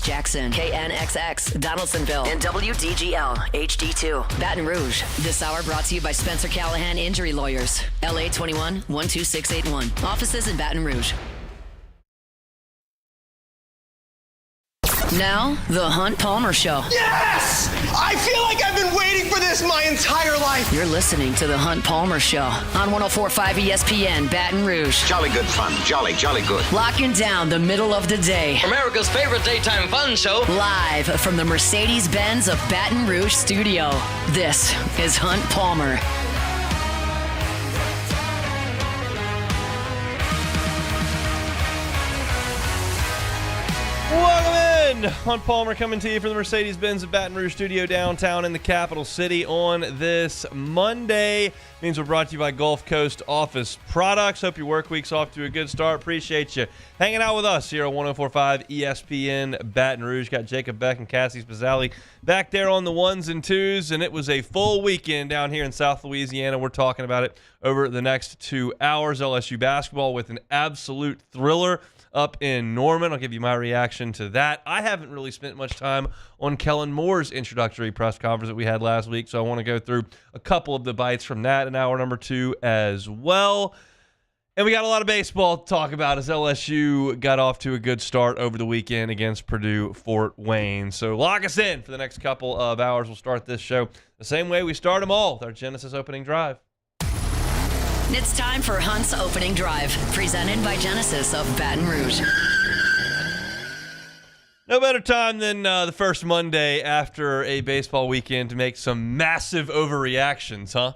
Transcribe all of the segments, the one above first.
Jackson, KNXX, Donaldsonville, and WDGL HD2, Baton Rouge. This hour brought to you by Spencer Callahan Injury Lawyers, LA 21 12681. Offices in Baton Rouge. Now, the Hunt Palmer Show. Yes! I feel like I've been waiting for this my entire life. You're listening to the Hunt Palmer Show on 104.5 ESPN, Baton Rouge. Jolly good fun. Jolly good. Locking down the middle of the day. America's favorite daytime fun show. Live from the Mercedes-Benz of Baton Rouge studio. This is Hunt Palmer. Welcome in! Hunt Palmer coming to you from the Mercedes-Benz of Baton Rouge studio downtown in the capital city on this Monday. Means we're brought to you by Gulf Coast Office Products. Hope your work week's off to a good start. Appreciate you hanging out with us here on 104.5 ESPN Baton Rouge. Got Jacob Beck and Cassie Spazzali back there on the ones and twos, and it was a full weekend down here in South Louisiana. We're talking about it over the next 2 hours. LSU basketball with an absolute thriller up in Norman. I'll give you my reaction to that. I haven't really spent much time on Kellen Moore's introductory press conference that we had last week, so I want to go through a couple of the bites from that in hour number 2 as well. And we got a lot of baseball to talk about as LSU got off to a good start over the weekend against Purdue Fort Wayne. So lock us in for the next couple of hours. We'll start this show the same way we start them all with our Genesis opening drive. It's time for Hunt's Opening Drive, presented by Genesis of Baton Rouge. No better time than the first Monday after a baseball weekend to make some massive overreactions, huh?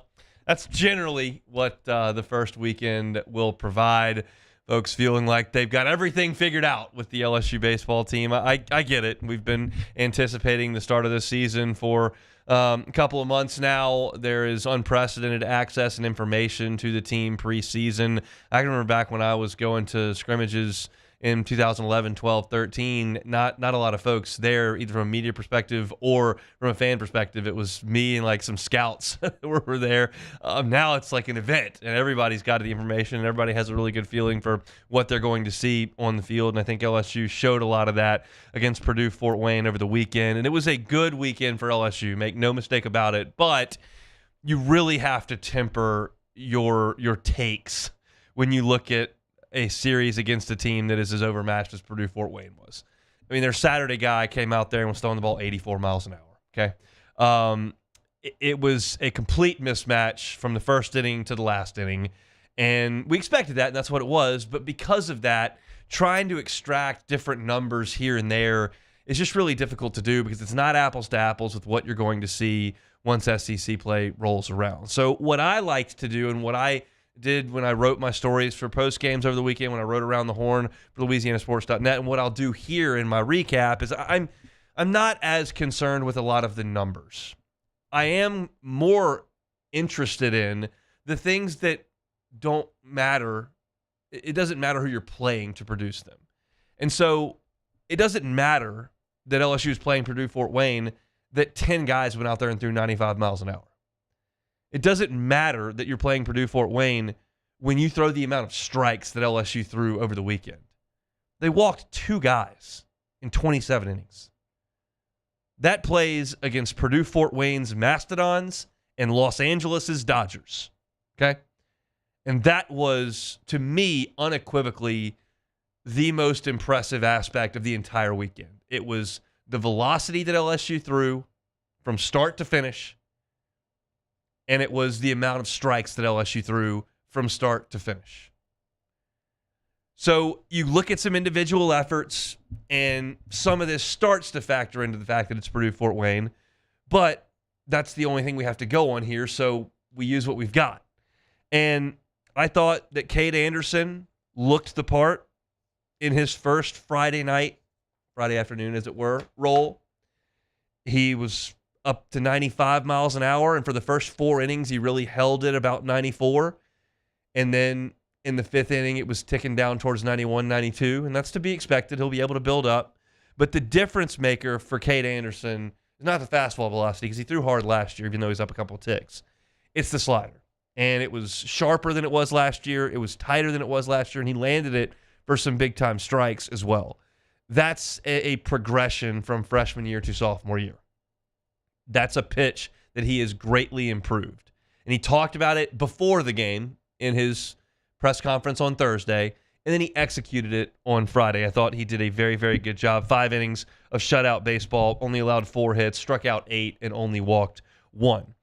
That's generally what the first weekend will provide. Folks feeling like they've got everything figured out with the LSU baseball team. I get it. We've been anticipating the start of this season for a couple of months now. There is unprecedented access and information to the team preseason. I can remember back when I was going to scrimmages in 2011, 12, 13, not a lot of folks there, either from a media perspective or from a fan perspective. It was me and like some scouts were there. Now it's like an event, and everybody's got the information, and everybody has a really good feeling for what they're going to see on the field. And I think LSU showed a lot of that against Purdue Fort Wayne over the weekend. And it was a good weekend for LSU, make no mistake about it. But you really have to temper your takes when you look at a series against a team that is as overmatched as Purdue Fort Wayne was. I mean, their Saturday guy came out there and was throwing the ball 84 miles an hour, okay? It was a complete mismatch from the first inning to the last inning, and we expected that, and that's what it was. But because of that, trying to extract different numbers here and there is just really difficult to do because it's not apples to apples with what you're going to see once SEC play rolls around. So what I liked to do and what I did when I wrote my stories for post games over the weekend, when I wrote Around the Horn for LouisianaSports.net, and what I'll do here in my recap is I'm not as concerned with a lot of the numbers. I am more interested in the things that don't matter. It doesn't matter who you're playing to produce them. And so it doesn't matter that LSU is playing Purdue Fort Wayne that 10 guys went out there and threw 95 miles an hour. It doesn't matter that you're playing Purdue Fort Wayne when you throw the amount of strikes that LSU threw over the weekend. They walked 2 guys in 27 innings. That plays against Purdue Fort Wayne's Mastodons and Los Angeles' Dodgers. Okay? And that was, to me, unequivocally the most impressive aspect of the entire weekend. It was the velocity that LSU threw from start to finish, and it was the amount of strikes that LSU threw from start to finish. So you look at some individual efforts, and some of this starts to factor into the fact that it's Purdue Fort Wayne, but that's the only thing we have to go on here, so we use what we've got. And I thought that Cade Anderson looked the part in his first Friday afternoon, as it were, role. He was up to 95 miles an hour, and for the first 4 innings, he really held it about 94. And then in the 5th inning, it was ticking down towards 91, 92, and that's to be expected. He'll be able to build up. But the difference maker for Cade Anderson is not the fastball velocity, because he threw hard last year, even though he's up a couple of ticks. It's the slider. And it was sharper than it was last year. It was tighter than it was last year, and he landed it for some big-time strikes as well. That's a progression from freshman year to sophomore year. That's a pitch that he has greatly improved. And he talked about it before the game in his press conference on Thursday, and then he executed it on Friday. I thought he did a very, very good job. 5 innings of shutout baseball, only allowed 4 hits, struck out 8, and only walked 1.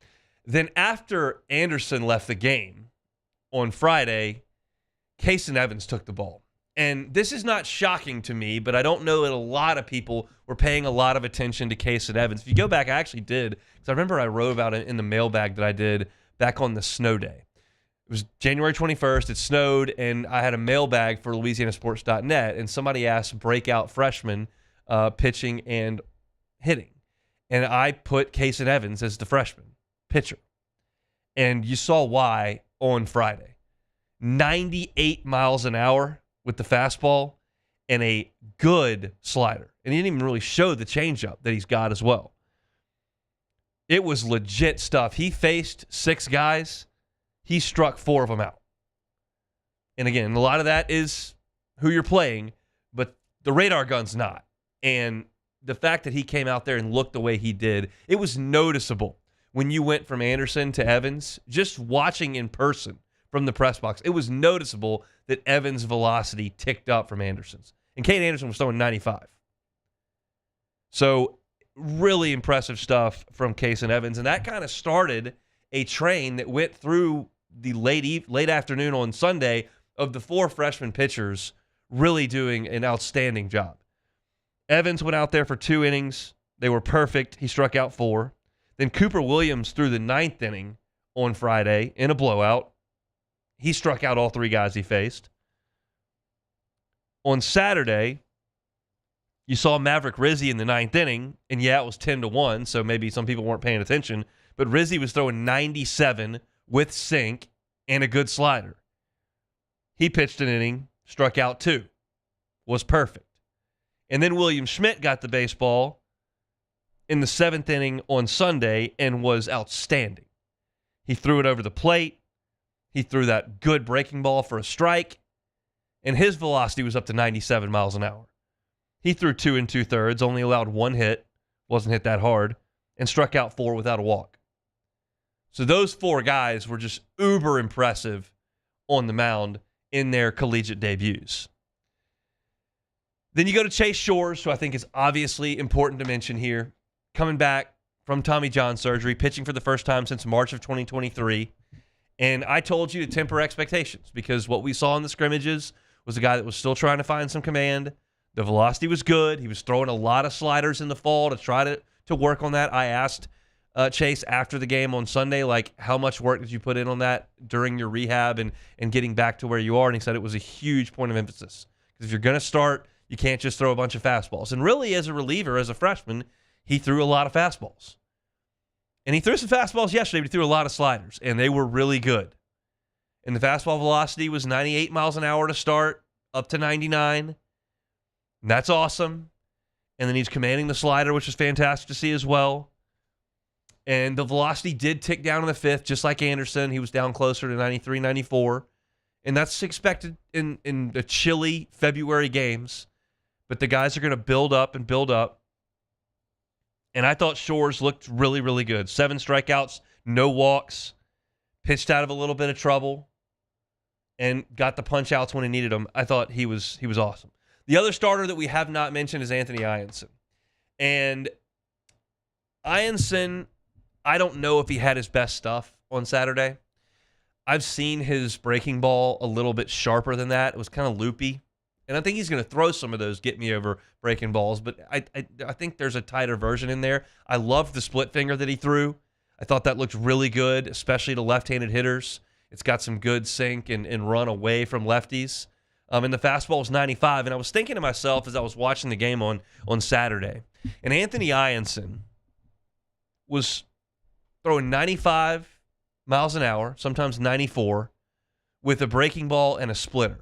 Then after Anderson left the game on Friday, Kason Evans took the ball. And this is not shocking to me, but I don't know that a lot of people were paying a lot of attention to Kason Evans. If you go back, I actually did, because I remember I wrote about it in the mailbag that I did back on the snow day. It was January 21st, it snowed, and I had a mailbag for LouisianaSports.net, and somebody asked breakout freshman pitching and hitting. And I put Kason Evans as the freshman pitcher. And you saw why on Friday. 98 miles an hour with the fastball and a good slider. And he didn't even really show the changeup that he's got as well. It was legit stuff. He faced 6 guys. He struck 4 of them out. And again, a lot of that is who you're playing, but the radar gun's not. And the fact that he came out there and looked the way he did, it was noticeable when you went from Anderson to Evans. Just watching in person from the press box, it was noticeable that Evans' velocity ticked up from Anderson's. And Kate Anderson was throwing 95. So really impressive stuff from Kason Evans. And that kind of started a train that went through the late afternoon on Sunday of the 4 freshman pitchers really doing an outstanding job. Evans went out there for 2 innings. They were perfect. He struck out 4. Then Cooper Williams threw the 9th inning on Friday in a blowout. He struck out all 3 guys he faced. On Saturday, you saw Maverick Rizzi in the 9th inning, and yeah, it was 10-1, so maybe some people weren't paying attention, but Rizzi was throwing 97 with sink and a good slider. He pitched an inning, struck out 2, was perfect. And then William Schmidt got the baseball in the 7th inning on Sunday and was outstanding. He threw it over the plate. He threw that good breaking ball for a strike, and his velocity was up to 97 miles an hour. He threw 2 2/3, only allowed 1 hit, wasn't hit that hard, and struck out 4 without a walk. So those 4 guys were just uber impressive on the mound in their collegiate debuts. Then you go to Chase Shores, who I think is obviously important to mention here, coming back from Tommy John surgery, pitching for the first time since March of 2023. And I told you to temper expectations because what we saw in the scrimmages was a guy that was still trying to find some command. The velocity was good. He was throwing a lot of sliders in the fall to try to work on that. I asked Chase after the game on Sunday, like, how much work did you put in on that during your rehab and getting back to where you are? And he said it was a huge point of emphasis. Because if you're going to start, you can't just throw a bunch of fastballs. And really, as a reliever, as a freshman, he threw a lot of fastballs. And he threw some fastballs yesterday, but he threw a lot of sliders, and they were really good. And the fastball velocity was 98 miles an hour to start, up to 99. And that's awesome. And then he's commanding the slider, which is fantastic to see as well. And the velocity did tick down in the 5th, just like Anderson. He was down closer to 93, 94. And that's expected in the chilly February games. But the guys are going to build up and build up. And I thought Shores looked really, really good. 7 strikeouts, no walks, pitched out of a little bit of trouble, and got the punch outs when he needed them. I thought he was awesome. The other starter that we have not mentioned is Anthony Ianson. And Ianson, I don't know if he had his best stuff on Saturday. I've seen his breaking ball a little bit sharper than that. It was kind of loopy. And I think he's going to throw some of those get-me-over breaking balls, but I think there's a tighter version in there. I loved the split finger that he threw. I thought that looked really good, especially to left-handed hitters. It's got some good sink and run away from lefties. And the fastball was 95. And I was thinking to myself as I was watching the game on Saturday, and Anthony Ianson was throwing 95 miles an hour, sometimes 94, with a breaking ball and a splitter.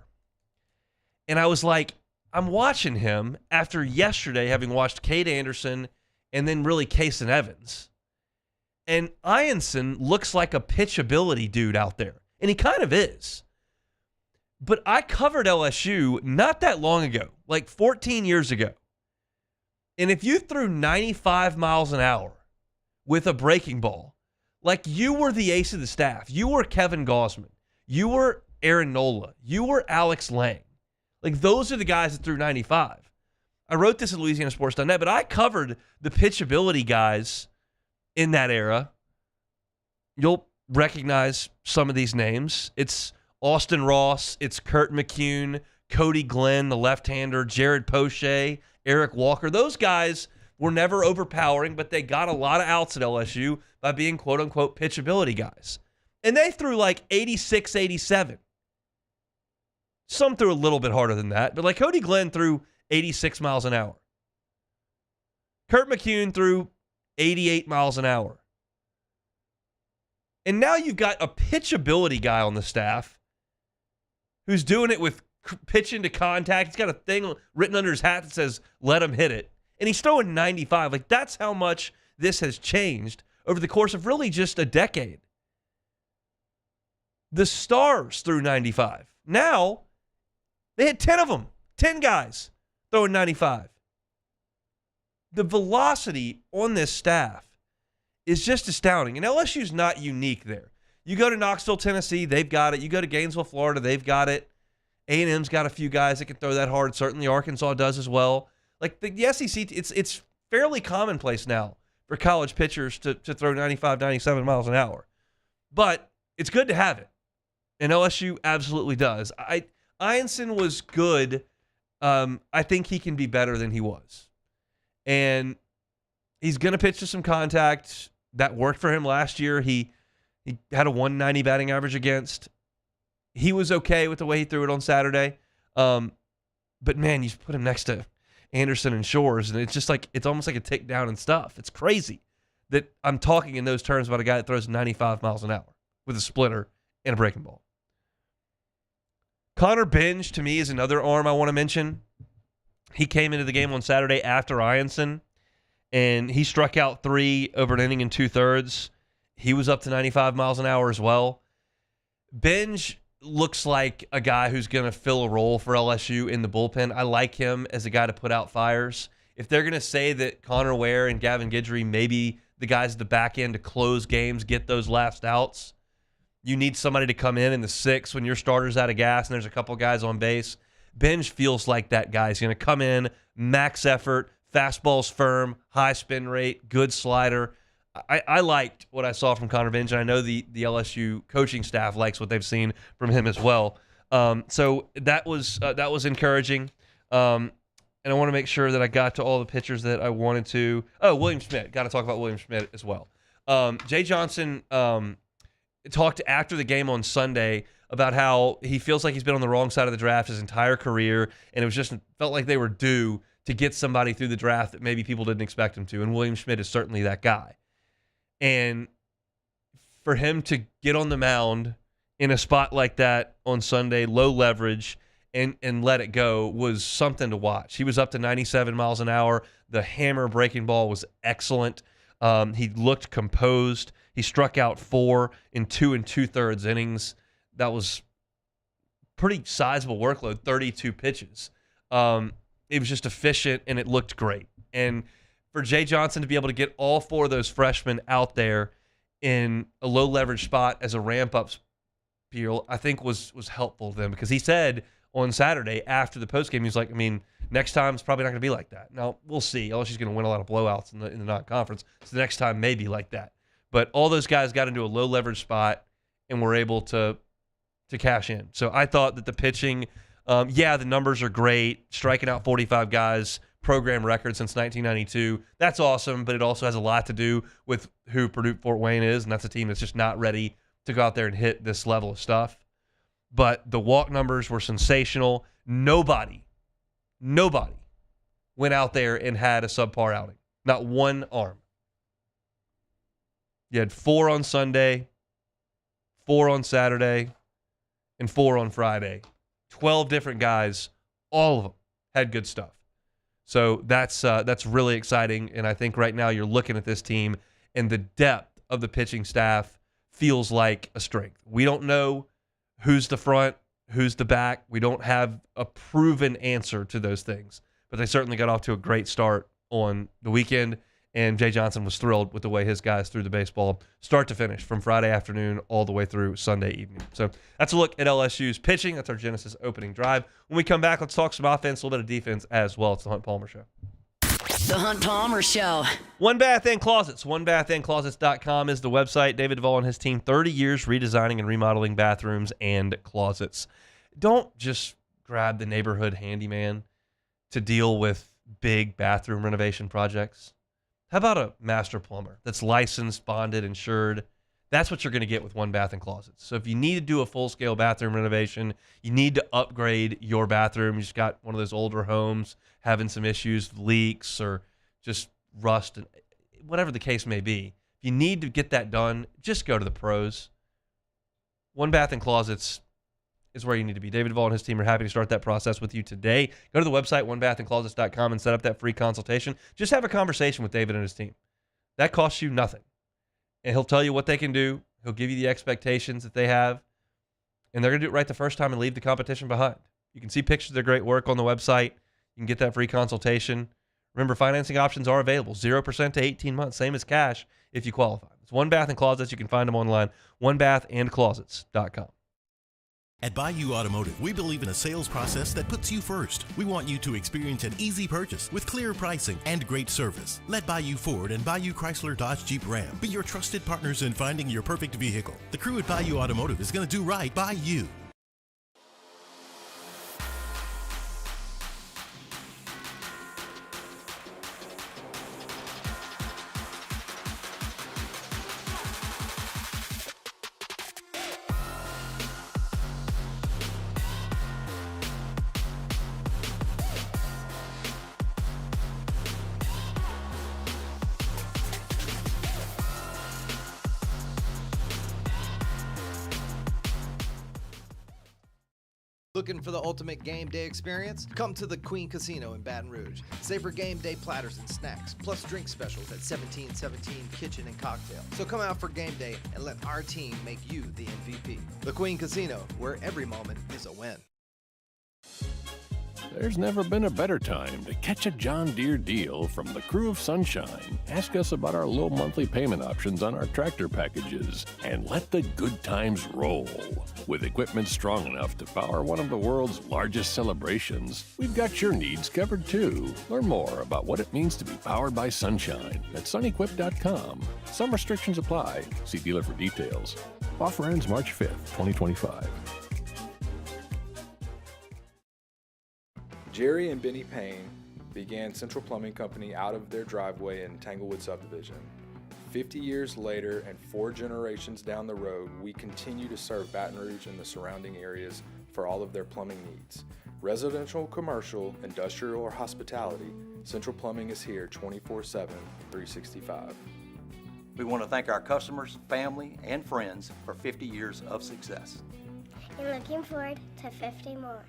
And I was like, I'm watching him after yesterday having watched Kate Anderson and then really Kason Evans. And Ianson looks like a pitchability dude out there. And he kind of is. But I covered LSU not that long ago, like 14 years ago. And if you threw 95 miles an hour with a breaking ball, like you were the ace of the staff, you were Kevin Gaussman, you were Aaron Nola, you were Alex Lang. Like those are the guys that threw 95. I wrote this at LouisianaSports.net, but I covered the pitchability guys in that era. You'll recognize some of these names. It's Austin Ross, it's Kurt McCune, Cody Glenn, the left-hander, Jared Poche, Eric Walker. Those guys were never overpowering, but they got a lot of outs at LSU by being quote-unquote pitchability guys. And they threw like 86, 87. Some threw a little bit harder than that, but like Cody Glenn threw 86 miles an hour. Kurt McCune threw 88 miles an hour. And now you've got a pitchability guy on the staff who's doing it with pitching to contact. He's got a thing written under his hat that says, let him hit it. And he's throwing 95. Like, that's how much this has changed over the course of really just a decade. The Stars threw 95. Now, they had 10 of them. 10 guys throwing 95. The velocity on this staff is just astounding. And LSU's not unique there. You go to Knoxville, Tennessee, they've got it. You go to Gainesville, Florida, they've got it. A&M's got a few guys that can throw that hard. Certainly Arkansas does as well. Like the SEC, it's fairly commonplace now for college pitchers to throw 95, 97 miles an hour. But it's good to have it. And LSU absolutely does. Ianson was good. I think he can be better than he was. And he's going to pitch to some contact. That worked for him last year. He had a 190 batting average against. He was okay with the way he threw it on Saturday. But, man, you put him next to Anderson and Shores, and it's just like it's almost like a tick down and stuff. It's crazy that I'm talking in those terms about a guy that throws 95 miles an hour with a splitter and a breaking ball. Connor Binge, to me, is another arm I want to mention. He came into the game on Saturday after Ianson, and he struck out 3 over an inning and 2/3. He was up to 95 miles an hour as well. Binge looks like a guy who's going to fill a role for LSU in the bullpen. I like him as a guy to put out fires. If they're going to say that Connor Ware and Gavin Guidry may be the guys at the back end to close games, get those last outs, you need somebody to come in the 6th when your starter's out of gas and there's a couple guys on base. Binge feels like that guy. He's going to come in, max effort, fastball's firm, high spin rate, good slider. I liked what I saw from Connor Binge, and I know the LSU coaching staff likes what they've seen from him as well. So that was encouraging. And I want to make sure that I got to all the pitchers that I wanted to. Oh, William Schmidt. Got to talk about William Schmidt as well. Jay Johnson talked after the game on Sunday about how he feels like he's been on the wrong side of the draft his entire career, and it was just felt like they were due to get somebody through the draft that maybe people didn't expect him to, and William Schmidt is certainly that guy. And for him to get on the mound in a spot like that on Sunday, low leverage, and let it go was something to watch. He was up to 97 miles an hour. The hammer breaking ball was excellent. He looked composed. He struck out 4 in 2 2/3 innings. That was pretty sizable workload, 32 pitches. It was just efficient, and it looked great. And for Jay Johnson to be able to get all 4 of those freshmen out there in a low leverage spot as a ramp up spiel, I think was helpful to them, because he said on Saturday after the postgame, he was like, I mean, next time it's probably not going to be like that. Now, we'll see. LSU's going to win a lot of blowouts in the non-conference, so the next time may be like that. But all those guys got into a low leverage spot and were able to cash in. So I thought that the pitching, the numbers are great. Striking out 45 guys, program record since 1992. That's awesome, but it also has a lot to do with who Purdue Fort Wayne is, and that's a team that's just not ready to go out there and hit this level of stuff. But the walk numbers were sensational. Nobody went out there and had a subpar outing. Not one arm. You had 4 on Sunday, 4 on Saturday, and 4 on Friday. 12 different guys, all of them had good stuff. So that's really exciting, and I think right now you're looking at this team, and the depth of the pitching staff feels like a strength. We don't know who's the front, Who's the back? We don't have a proven answer to those things, but they certainly got off to a great start on the weekend, and Jay Johnson was thrilled with the way his guys threw the baseball start to finish from Friday afternoon all the way through Sunday evening. So that's a look at LSU's pitching. That's our Genesis opening drive. When we come back, let's talk some offense, a little bit of defense as well. It's the Hunt Palmer Show. The Hunt Palmer Show. One Bath and Closets. OneBathAndClosets.com is the website. David Duvall and his team, 30 years redesigning and remodeling bathrooms and closets. Don't just grab the neighborhood handyman to deal with big bathroom renovation projects. How about a master plumber that's licensed, bonded, insured? That's what you're going to get with One Bath and Closets. So if you need to do a full-scale bathroom renovation, you need to upgrade your bathroom, you just got one of those older homes having some issues, leaks, or just rust, and whatever the case may be. If you need to get that done, just go to the pros. One Bath and Closets is where you need to be. David Duvall and his team are happy to start that process with you today. Go to the website, onebathandclosets.com, and set up that free consultation. Just have a conversation with David and his team. That costs you nothing. And he'll tell you what they can do. He'll give you the expectations that they have. And they're going to do it right the first time and leave the competition behind. You can see pictures of their great work on the website. You can get that free consultation. Remember, financing options are available. 0% to 18 months, same as cash if you qualify. It's One Bath and Closets. You can find them online, onebathandclosets.com. At Bayou Automotive, we believe in a sales process that puts you first. We want you to experience an easy purchase with clear pricing and great service. Let Bayou Ford and Bayou Chrysler Dodge Jeep Ram be your trusted partners in finding your perfect vehicle. The crew at Bayou Automotive is going to do right by you. Looking for the ultimate game day experience? Come to the Queen Casino in Baton Rouge. Savor game day platters and snacks, plus drink specials at 1717 Kitchen and Cocktail. So come out for game day and let our team make you the MVP. The Queen Casino, where every moment is a win. There's never been a better time to catch a John Deere deal from the crew of Sunshine. Ask us about our low monthly payment options on our tractor packages and let the good times roll. With equipment strong enough to power one of the world's largest celebrations, we've got your needs covered too. Learn more about what it means to be powered by Sunshine at sunequip.com. Some restrictions apply. See dealer for details. Offer ends March 5th, 2025. Jerry and Benny Payne began Central Plumbing Company out of their driveway in Tanglewood Subdivision. 50 years later and 4 generations down the road, we continue to serve Baton Rouge and the surrounding areas for all of their plumbing needs. Residential, commercial, industrial, or hospitality, Central Plumbing is here 24/7, 365. We want to thank our customers, family, and friends for 50 years of success. And looking forward to 50 more.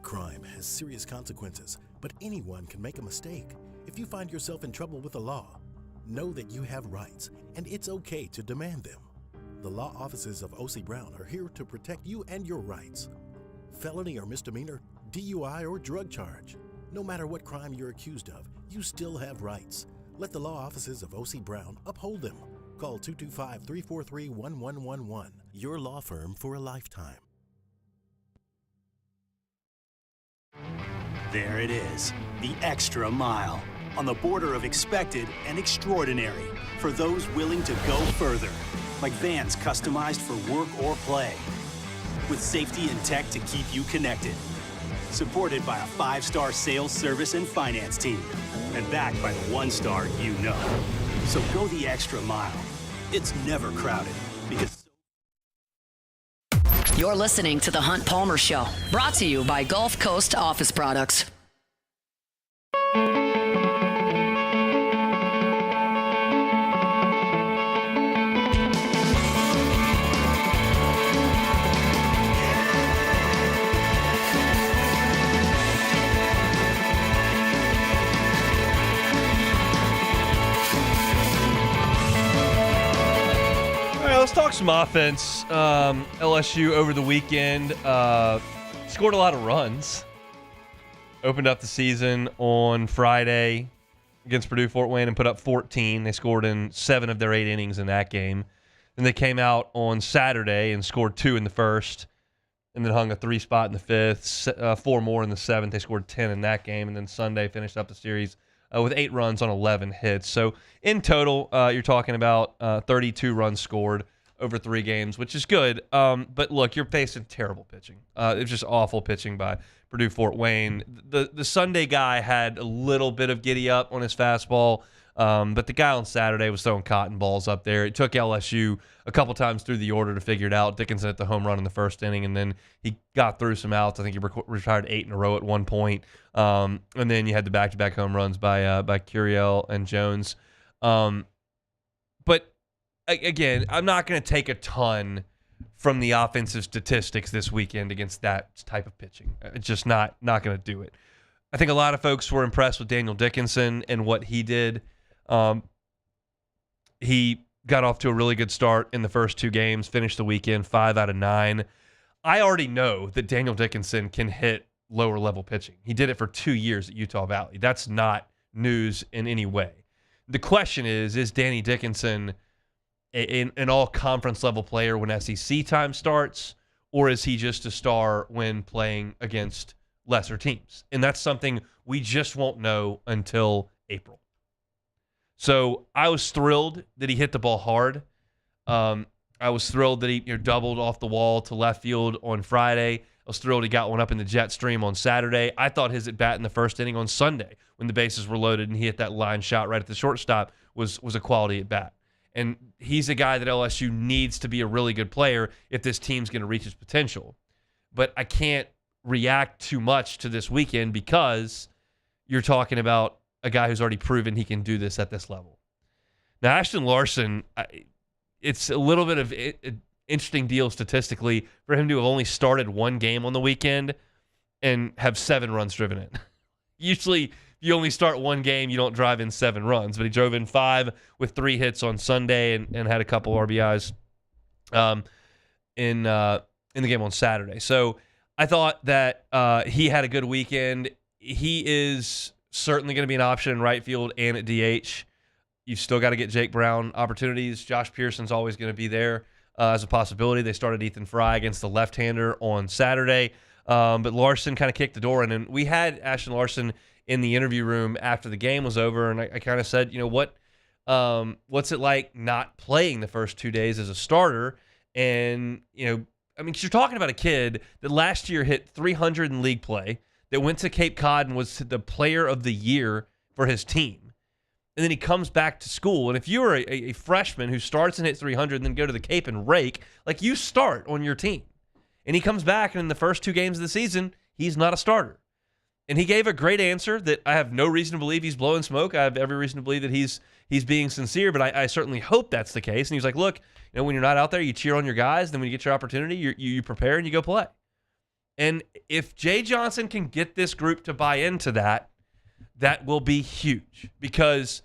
Crime has serious consequences, but anyone can make a mistake. If you find yourself in trouble with the law, know that you have rights, and it's okay to demand them. The law offices of O.C. Brown are here to protect you and your rights. Felony or misdemeanor, DUI or drug charge. No matter what crime you're accused of, you still have rights. Let the law offices of O.C. Brown uphold them. Call 225-343-1111. Your law firm for a lifetime. There it is, the extra mile, on the border of expected and extraordinary for those willing to go further, like vans customized for work or play, with safety and tech to keep you connected, supported by a 5-star sales, service, and finance team, and backed by the 1-star you know. So go the extra mile. It's never crowded, because You're listening to The Hunt Palmer Show, brought to you by Gulf Coast Office Products. talk some offense. LSU over the weekend scored a lot of runs. Opened up the season on Friday against Purdue Fort Wayne and put up 14. They scored in 7 of their 8 innings in that game. Then they came out on Saturday and scored 2 in the first, and then hung a 3 spot in the 5th, 4 more in the 7th. They scored 10 in that game, and then Sunday finished up the series with 8 runs on 11 hits. So in total, you're talking about 32 runs scored over 3 games, which is good. But look, you're facing terrible pitching. It's just awful pitching by Purdue Fort Wayne. The Sunday guy had a little bit of giddy up on his fastball, but the guy on Saturday was throwing cotton balls up there. It took LSU a couple times through the order to figure it out. Dickinson hit the home run in the first inning, and then he got through some outs. I think he retired 8 in a row at one point. And then you had the back-to-back home runs by Curiel and Jones. But again, I'm not going to take a ton from the offensive statistics this weekend against that type of pitching. It's just not going to do it. I think a lot of folks were impressed with Daniel Dickinson and what he did. He got off to a really good start in the first 2 games, finished the weekend 5 out of 9. I already know that Daniel Dickinson can hit lower level pitching. He did it for 2 years at Utah Valley. That's not news in any way. The question is Danny Dickinson an all-conference level player when SEC time starts, or is he just a star when playing against lesser teams? And that's something we just won't know until April. So I was thrilled that he hit the ball hard. I was thrilled that he doubled off the wall to left field on Friday. I was thrilled he got one up in the jet stream on Saturday. I thought his at-bat in the first inning on Sunday when the bases were loaded and he hit that line shot right at the shortstop was a quality at-bat. And he's a guy that LSU needs to be a really good player if this team's going to reach its potential. But I can't react too much to this weekend because you're talking about a guy who's already proven he can do this at this level. Now, Ashton Larson, it's a little bit of an interesting deal statistically for him to have only started 1 game on the weekend and have 7 runs driven in. Usually, you only start 1 game, you don't drive in 7 runs. But he drove in 5 with 3 hits on Sunday and had a couple RBIs in the game on Saturday. So I thought that he had a good weekend. He is certainly going to be an option in right field and at DH. You've still got to get Jake Brown opportunities. Josh Pearson's always going to be there as a possibility. They started Ethan Fry against the left-hander on Saturday. But Larson kind of kicked the door in. And we had Ashton Larson in the interview room after the game was over, and I kind of said, what's it like not playing the first 2 days as a starter? And, because you're talking about a kid that last year hit 300 in league play, that went to Cape Cod and was the player of the year for his team. And then he comes back to school. And if you were a freshman who starts and hits 300 and then go to the Cape and rake, you start on your team. And he comes back, and in the first 2 games of the season, he's not a starter. And he gave a great answer that I have no reason to believe he's blowing smoke. I have every reason to believe that he's being sincere, but I certainly hope that's the case. And he's like, look, when you're not out there, you cheer on your guys. Then when you get your opportunity, you prepare and you go play. And if Jay Johnson can get this group to buy into that, that will be huge because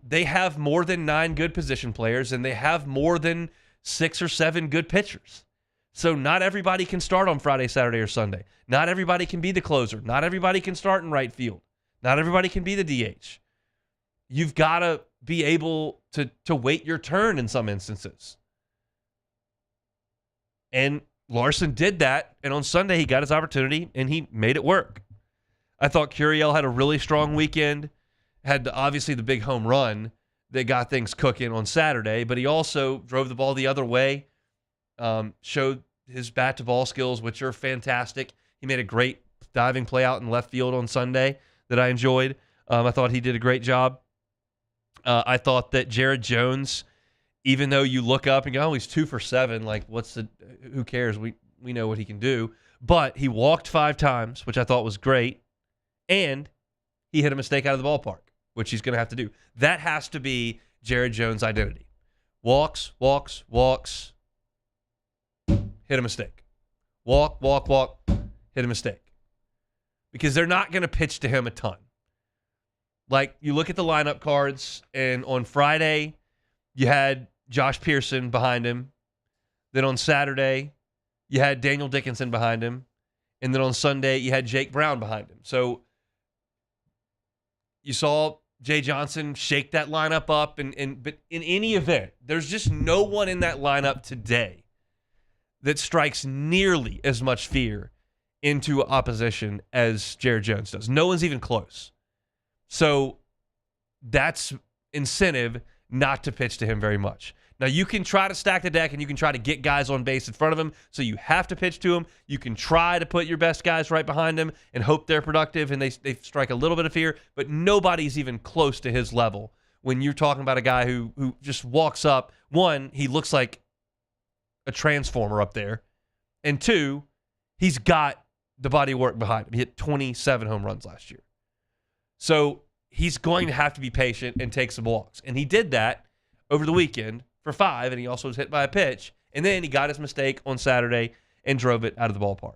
they have more than 9 good position players and they have more than 6 or 7 good pitchers. So not everybody can start on Friday, Saturday, or Sunday. Not everybody can be the closer. Not everybody can start in right field. Not everybody can be the DH. You've got to be able to wait your turn in some instances. And Larson did that, and on Sunday he got his opportunity, and he made it work. I thought Curiel had a really strong weekend, had obviously the big home run that got things cooking on Saturday, but he also drove the ball the other way, showed his bat-to-ball skills, which are fantastic. He made a great diving play out in left field on Sunday that I enjoyed. I thought he did a great job. I thought that Jared Jones, even though you look up and go, he's 2 for 7, who cares? We know what he can do. But he walked 5 times, which I thought was great, and he hit a mistake out of the ballpark, which he's going to have to do. That has to be Jared Jones' identity. Walks, hit a mistake. Walk, hit a mistake. Because they're not going to pitch to him a ton. You look at the lineup cards, and on Friday, you had Josh Pearson behind him Then on Saturday, you had Daniel Dickinson behind him. And then on Sunday, you had Jake Brown behind him. So you saw Jay Johnson shake that lineup up. But in any event, there's just no one in that lineup today that strikes nearly as much fear into opposition as Jared Jones does. No one's even close. So that's incentive not to pitch to him very much. Now, you can try to stack the deck and you can try to get guys on base in front of him, so you have to pitch to him. You can try to put your best guys right behind him and hope they're productive and they strike a little bit of fear, but nobody's even close to his level when you're talking about a guy who just walks up. One, he looks like a transformer up there, and two, he's got the body work behind him. He hit 27 home runs last year. So he's going to have to be patient and take some walks, and he did that over the weekend for 5, and he also was hit by a pitch. And then he got his mistake on Saturday and drove it out of the ballpark.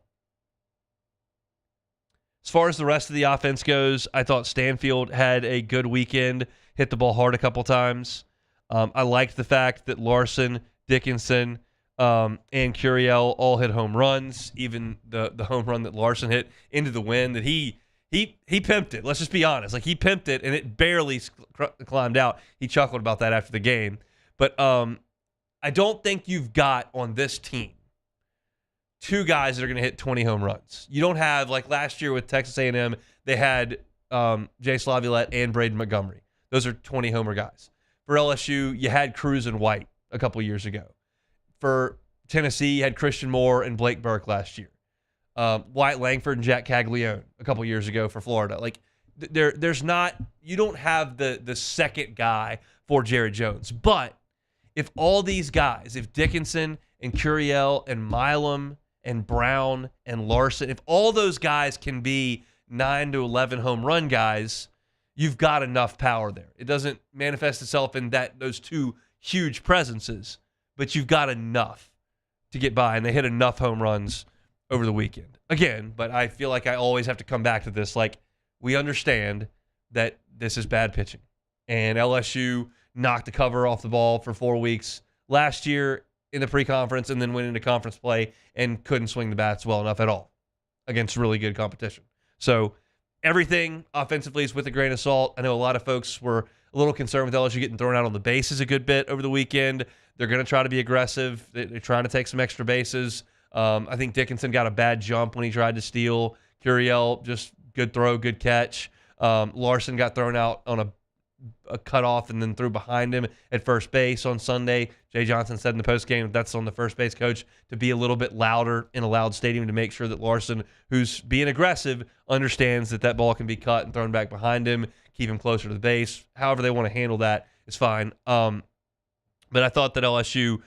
As far as the rest of the offense goes, I thought Stanfield had a good weekend, hit the ball hard a couple times. I liked the fact that Larson, Dickinson, and Curiel all hit home runs, even the home run that Larson hit into the wind that he pimped it. Let's just be honest. Like, he pimped it, and it barely climbed out. He chuckled about that after the game. But I don't think you've got on this team 2 guys that are going to hit 20 home runs. You don't have, like last year with Texas A&M, they had Jay Slavielette and Braden Montgomery. Those are 20-homer guys. For LSU, you had Cruz and White a couple years ago. For Tennessee, you had Christian Moore and Blake Burke last year. Wyatt Langford and Jack Caglione a couple years ago for Florida. Like, there's not, you don't have the second guy for Jared Jones. But if all these guys, if Dickinson and Curiel and Milam and Brown and Larson, if all those guys can be 9 to 11 home run guys, you've got enough power there. It doesn't manifest itself in those 2 huge presences, but you've got enough to get by, and they hit enough home runs over the weekend. Again, but I feel like I always have to come back to this. Like, we understand that this is bad pitching, and LSU knocked the cover off the ball for 4 weeks last year in the pre-conference and then went into conference play and couldn't swing the bats well enough at all against really good competition. So everything offensively is with a grain of salt. I know a lot of folks were a little concerned with LSU getting thrown out on the bases a good bit over the weekend. They're going to try to be aggressive. They're trying to take some extra bases. I think Dickinson got a bad jump when he tried to steal. Curiel, just good throw, good catch. Larson got thrown out on a cutoff and then threw behind him at first base on Sunday. Jay Johnson said in the postgame that's on the first base coach to be a little bit louder in a loud stadium to make sure that Larson, who's being aggressive, understands that ball can be cut and thrown back behind him, keep him closer to the base. However they want to handle that is fine. But I thought that LSU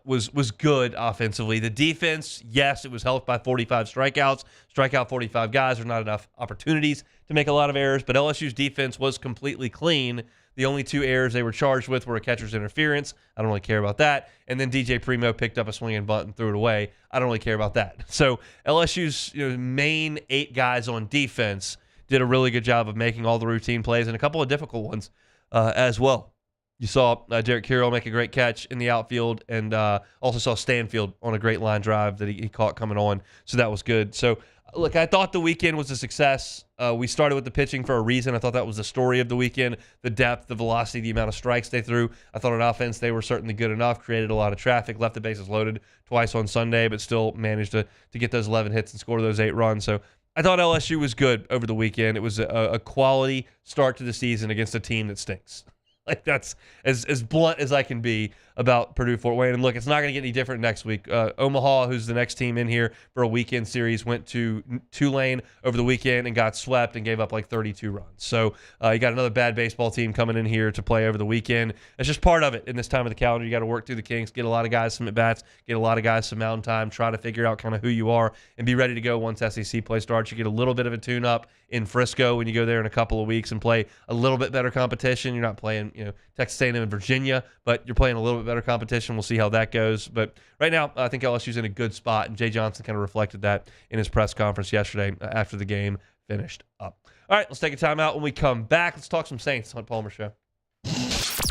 was good offensively. The defense, yes, it was helped by 45 strikeouts. Strike out 45 guys. There's not enough opportunities to make a lot of errors, but LSU's defense was completely clean. The only 2 errors they were charged with were a catcher's interference. I don't really care about that. And then DJ Primo picked up a swinging bunt and threw it away. I don't really care about that. So LSU's main 8 guys on defense did a really good job of making all the routine plays and a couple of difficult ones as well. You saw Derek Carroll make a great catch in the outfield, and also saw Stanfield on a great line drive that he caught coming on. So that was good. So, look, I thought the weekend was a success. We started with the pitching for a reason. I thought that was the story of the weekend, the depth, the velocity, the amount of strikes they threw. I thought on offense they were certainly good enough, created a lot of traffic, left the bases loaded twice on Sunday, but still managed to get those 11 hits and score those 8 runs. So I thought LSU was good over the weekend. It was a quality start to the season against a team that stinks. Like, that's as blunt as I can be about Purdue Fort Wayne. And look, it's not going to get any different next week. Omaha, who's the next team in here for a weekend series, went to Tulane over the weekend and got swept and gave up like 32 runs. So you got another bad baseball team coming in here to play over the weekend. It's just part of it in this time of the calendar. You got to work through the kinks, get a lot of guys some at-bats, get a lot of guys some mound time, try to figure out kind of who you are, and be ready to go once SEC play starts. You get a little bit of a tune-up in Frisco when you go there in a couple of weeks and play a little bit better competition. You're not playing, Texas A&M and Virginia, but you're playing a little bit better competition. We'll see how that goes. But right now, I think LSU's in a good spot, and Jay Johnson kind of reflected that in his press conference yesterday after the game finished up. All right, let's take a timeout. When we come back, let's talk some Saints. Hunt Palmer Show.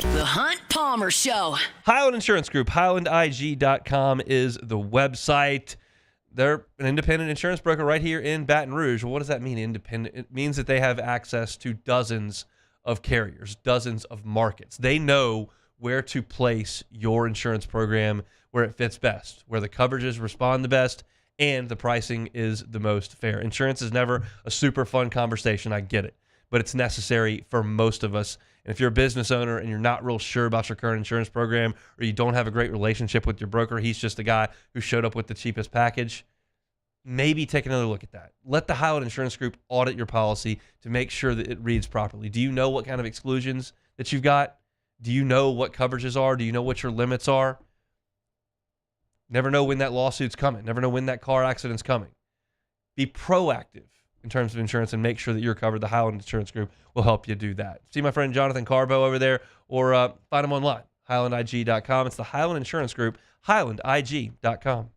The Hunt Palmer Show. Highland Insurance Group, HighlandIG.com is the website. They're an independent insurance broker right here in Baton Rouge. Well, what does that mean, independent? It means that they have access to dozens of carriers, dozens of markets. They know where to place your insurance program where it fits best, where the coverages respond the best, and the pricing is the most fair. Insurance is never a super fun conversation. I get it, but it's necessary for most of us. And if you're a business owner and you're not real sure about your current insurance program, or you don't have a great relationship with your broker, he's just a guy who showed up with the cheapest package, maybe take another look at that. Let the Highland Insurance Group audit your policy to make sure that it reads properly. Do you know what kind of exclusions that you've got? Do you know what coverages are? Do you know what your limits are? Never know when that lawsuit's coming. Never know when that car accident's coming. Be proactive in terms of insurance and make sure that you're covered. The Highland Insurance Group will help you do that. See my friend Jonathan Carbo over there, or find him online, HighlandIG.com. It's the Highland Insurance Group, HighlandIG.com.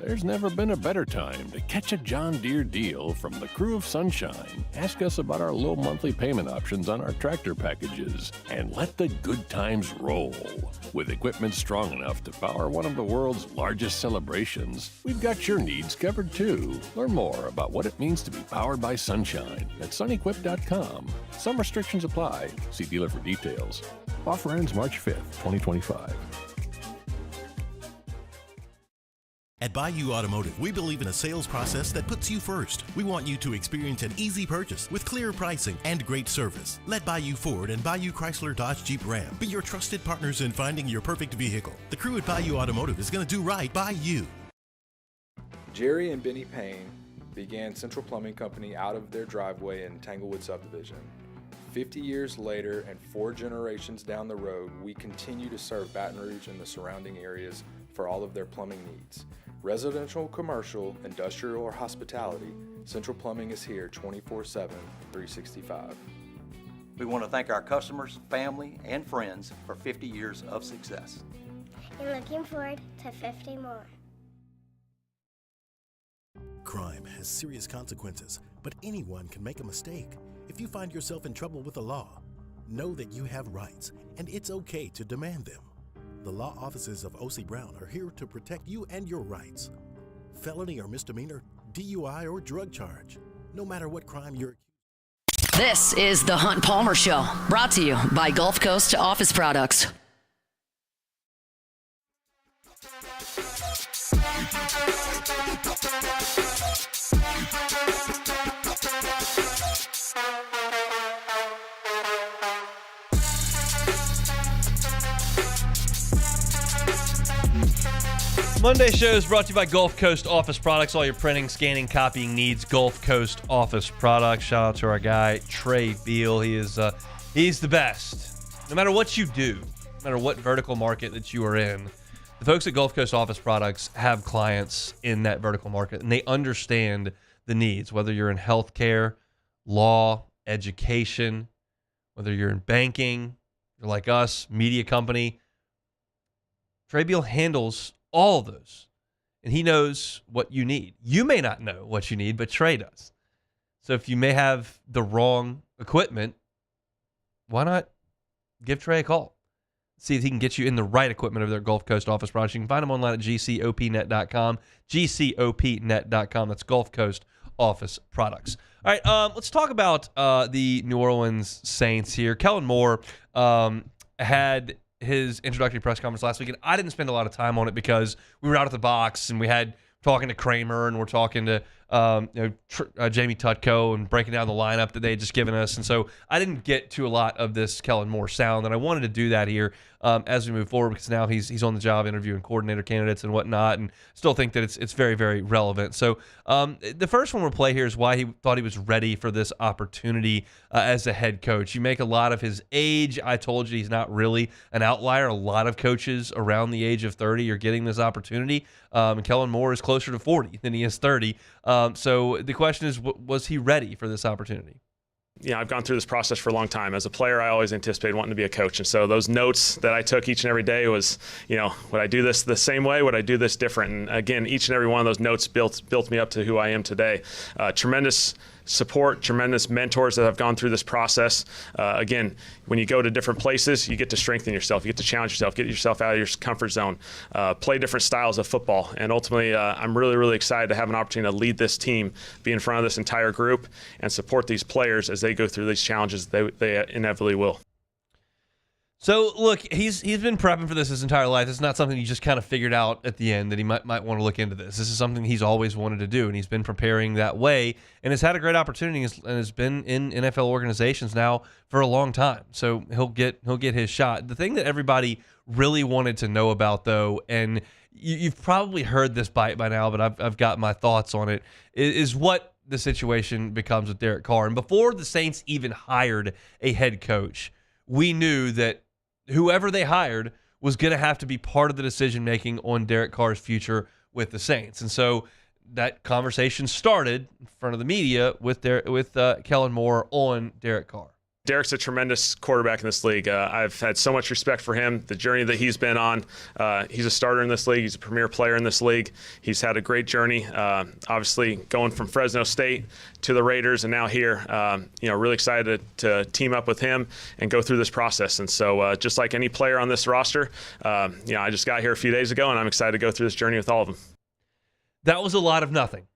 There's never been a better time to catch a John Deere deal from the crew of Sunshine. Ask us about our low monthly payment options on our tractor packages and let the good times roll. With equipment strong enough to power one of the world's largest celebrations, we've got your needs covered too. Learn more about what it means to be powered by Sunshine at sunequip.com. Some restrictions apply. See dealer for details. Offer ends March 5th, 2025. At Bayou Automotive, we believe in a sales process that puts you first. We want you to experience an easy purchase with clear pricing and great service. Let Bayou Ford and Bayou Chrysler Dodge Jeep Ram be your trusted partners in finding your perfect vehicle. The crew at Bayou Automotive is going to do right by you. Jerry and Benny Payne began Central Plumbing Company out of their driveway in Tanglewood subdivision. 50 years later and 4 generations down the road, we continue to serve Baton Rouge and the surrounding areas for all of their plumbing needs. Residential, commercial, industrial, or hospitality, Central Plumbing is here 24/7, 365. We want to thank our customers, family, and friends for 50 years of success. And looking forward to 50 more. Crime has serious consequences, but anyone can make a mistake. If you find yourself in trouble with the law, know that you have rights, and it's okay to demand them. The law offices of O.C. Brown are here to protect you and your rights. Felony or misdemeanor, DUI or drug charge, no matter what crime you're accused. This is the Hunt Palmer Show, brought to you by Gulf Coast Office Products. Monday show is brought to you by Gulf Coast Office Products. All your printing, scanning, copying needs, Gulf Coast Office Products. Shout out to our guy, Trey Beal. He's the best. No matter what you do, no matter what vertical market that you are in, the folks at Gulf Coast Office Products have clients in that vertical market, and they understand the needs, whether you're in healthcare, law, education, whether you're in banking, you're like us, media company. Trey Beal handles all of those and he knows what you need. You may not know what you need, but Trey does. So if you may have the wrong equipment, why not give Trey a call? See if he can get you in the right equipment of their Gulf Coast office products. You can find them online at gcopnet.com, gcopnet.com. That's Gulf Coast office products. All right, let's talk about the New Orleans Saints here. Kellen Moore had his introductory press conference last week, and I didn't spend a lot of time on it because we were out at the box and we had talking to Kramer and we're talking to Jamie Tutko and breaking down the lineup that they had just given us. And so I didn't get to a lot of this Kellen Moore sound, and I wanted to do that here as we move forward because now he's on the job interviewing coordinator candidates and whatnot, and still think that it's very, very relevant. So the first one we'll play here is why he thought he was ready for this opportunity as a head coach. You make a lot of his age. I told you he's not really an outlier. A lot of coaches around the age of 30 are getting this opportunity. And Kellen Moore is closer to 40 than he is 30. So the question is, was he ready for this opportunity? Yeah, I've gone through this process for a long time. As a player, I always anticipated wanting to be a coach. And so those notes that I took each and every day was, would I do this the same way? Would I do this different? And again, each and every one of those notes built me up to who I am today. Tremendous support, tremendous mentors that have gone through this process. Again, when you go to different places, you get to strengthen yourself, you get to challenge yourself, get yourself out of your comfort zone, play different styles of football. And ultimately, I'm really, really excited to have an opportunity to lead this team, be in front of this entire group, and support these players as they go through these challenges they inevitably will. So, look, he's been prepping for this his entire life. It's not something he just kind of figured out at the end that he might want to look into this. This is something he's always wanted to do, and he's been preparing that way and has had a great opportunity and has been in NFL organizations now for a long time. So he'll get his shot. The thing that everybody really wanted to know about, though, and you've probably heard this bite by now, but I've got my thoughts on it, is what the situation becomes with Derek Carr. And before the Saints even hired a head coach, we knew that whoever they hired was going to have to be part of the decision-making on Derek Carr's future with the Saints. And so that conversation started in front of the media with Kellen Moore on Derek Carr. Derek's a tremendous quarterback in this league. I've had so much respect for him, the journey that he's been on. He's a starter in this league. He's a premier player in this league. He's had a great journey, obviously going from Fresno State to the Raiders and now here. Really excited to team up with him and go through this process. And so just like any player on this roster, I just got here a few days ago, and I'm excited to go through this journey with all of them. That was a lot of nothing,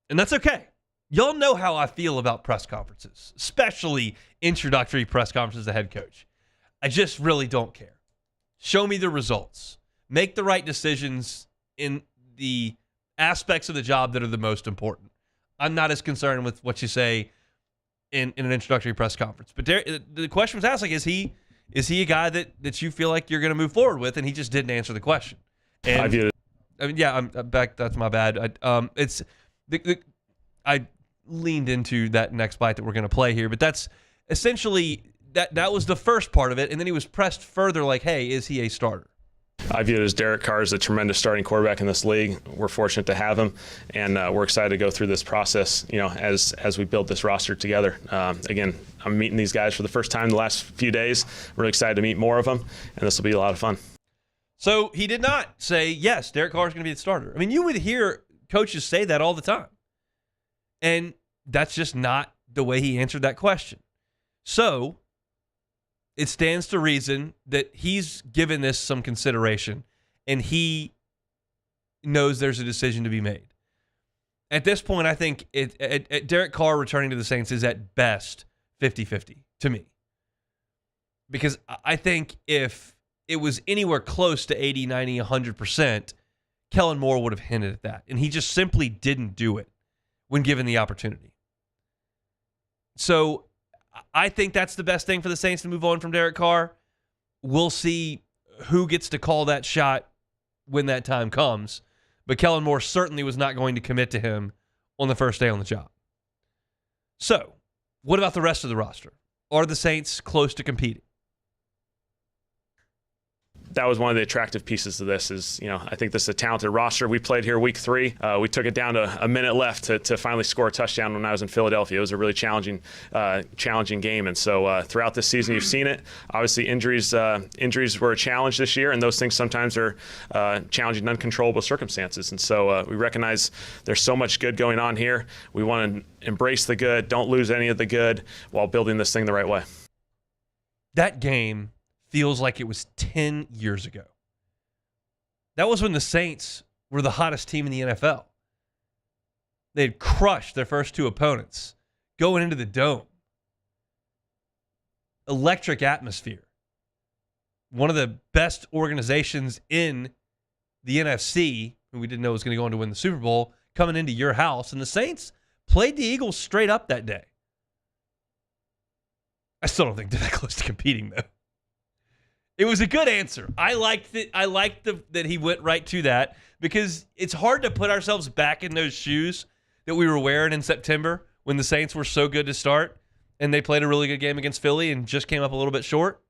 and that's okay. Y'all know how I feel about press conferences, especially introductory press conferences as a head coach. I just really don't care. Show me the results. Make the right decisions in the aspects of the job that are the most important. I'm not as concerned with what you say in an introductory press conference. But the question was asked, like, is he a guy that you feel like you're going to move forward with? And he just didn't answer the question. And I viewed it. I mean, yeah, I'm back. That's my bad. I leaned into that next bite that we're going to play here, but that's essentially that was the first part of it, and then he was pressed further like, hey, is he a starter? I view it as Derek Carr is a tremendous starting quarterback in this league. We're fortunate to have him, and we're excited to go through this process, as we build this roster together. Again, I'm meeting these guys for the first time the last few days. Really excited to meet more of them, and this will be a lot of fun. So he did not say, yes, Derek Carr is going to be the starter. I mean, you would hear coaches say that all the time. And that's just not the way he answered that question. So it stands to reason that he's given this some consideration and he knows there's a decision to be made. At this point, I think Derek Carr returning to the Saints is at best 50-50 to me. Because I think if it was anywhere close to 80, 90, 100%, Kellen Moore would have hinted at that. And he just simply didn't do it when given the opportunity. So I think that's the best thing for the Saints to move on from Derek Carr. We'll see who gets to call that shot when that time comes. But Kellen Moore certainly was not going to commit to him on the first day on the job. So, what about the rest of the roster? Are the Saints close to competing? that was one of the attractive pieces of this is, I think this is a talented roster. We played here week 3. We took it down to a minute left to finally score a touchdown when I was in Philadelphia. It was a really challenging game. And so throughout this season, you've seen it. Obviously, injuries were a challenge this year, and those things sometimes are challenging in uncontrollable circumstances. And so we recognize there's so much good going on here. We want to embrace the good, don't lose any of the good while building this thing the right way. That game feels like it was 10 years ago. That was when the Saints were the hottest team in the NFL. They had crushed their first 2 opponents going into the Dome. Electric atmosphere. One of the best organizations in the NFC, who we didn't know was going to go on to win the Super Bowl, coming into your house. And the Saints played the Eagles straight up that day. I still don't think they're that close to competing, though. It was a good answer. I liked it. I liked that he went right to that because it's hard to put ourselves back in those shoes that we were wearing in September when the Saints were so good to start and they played a really good game against Philly and just came up a little bit short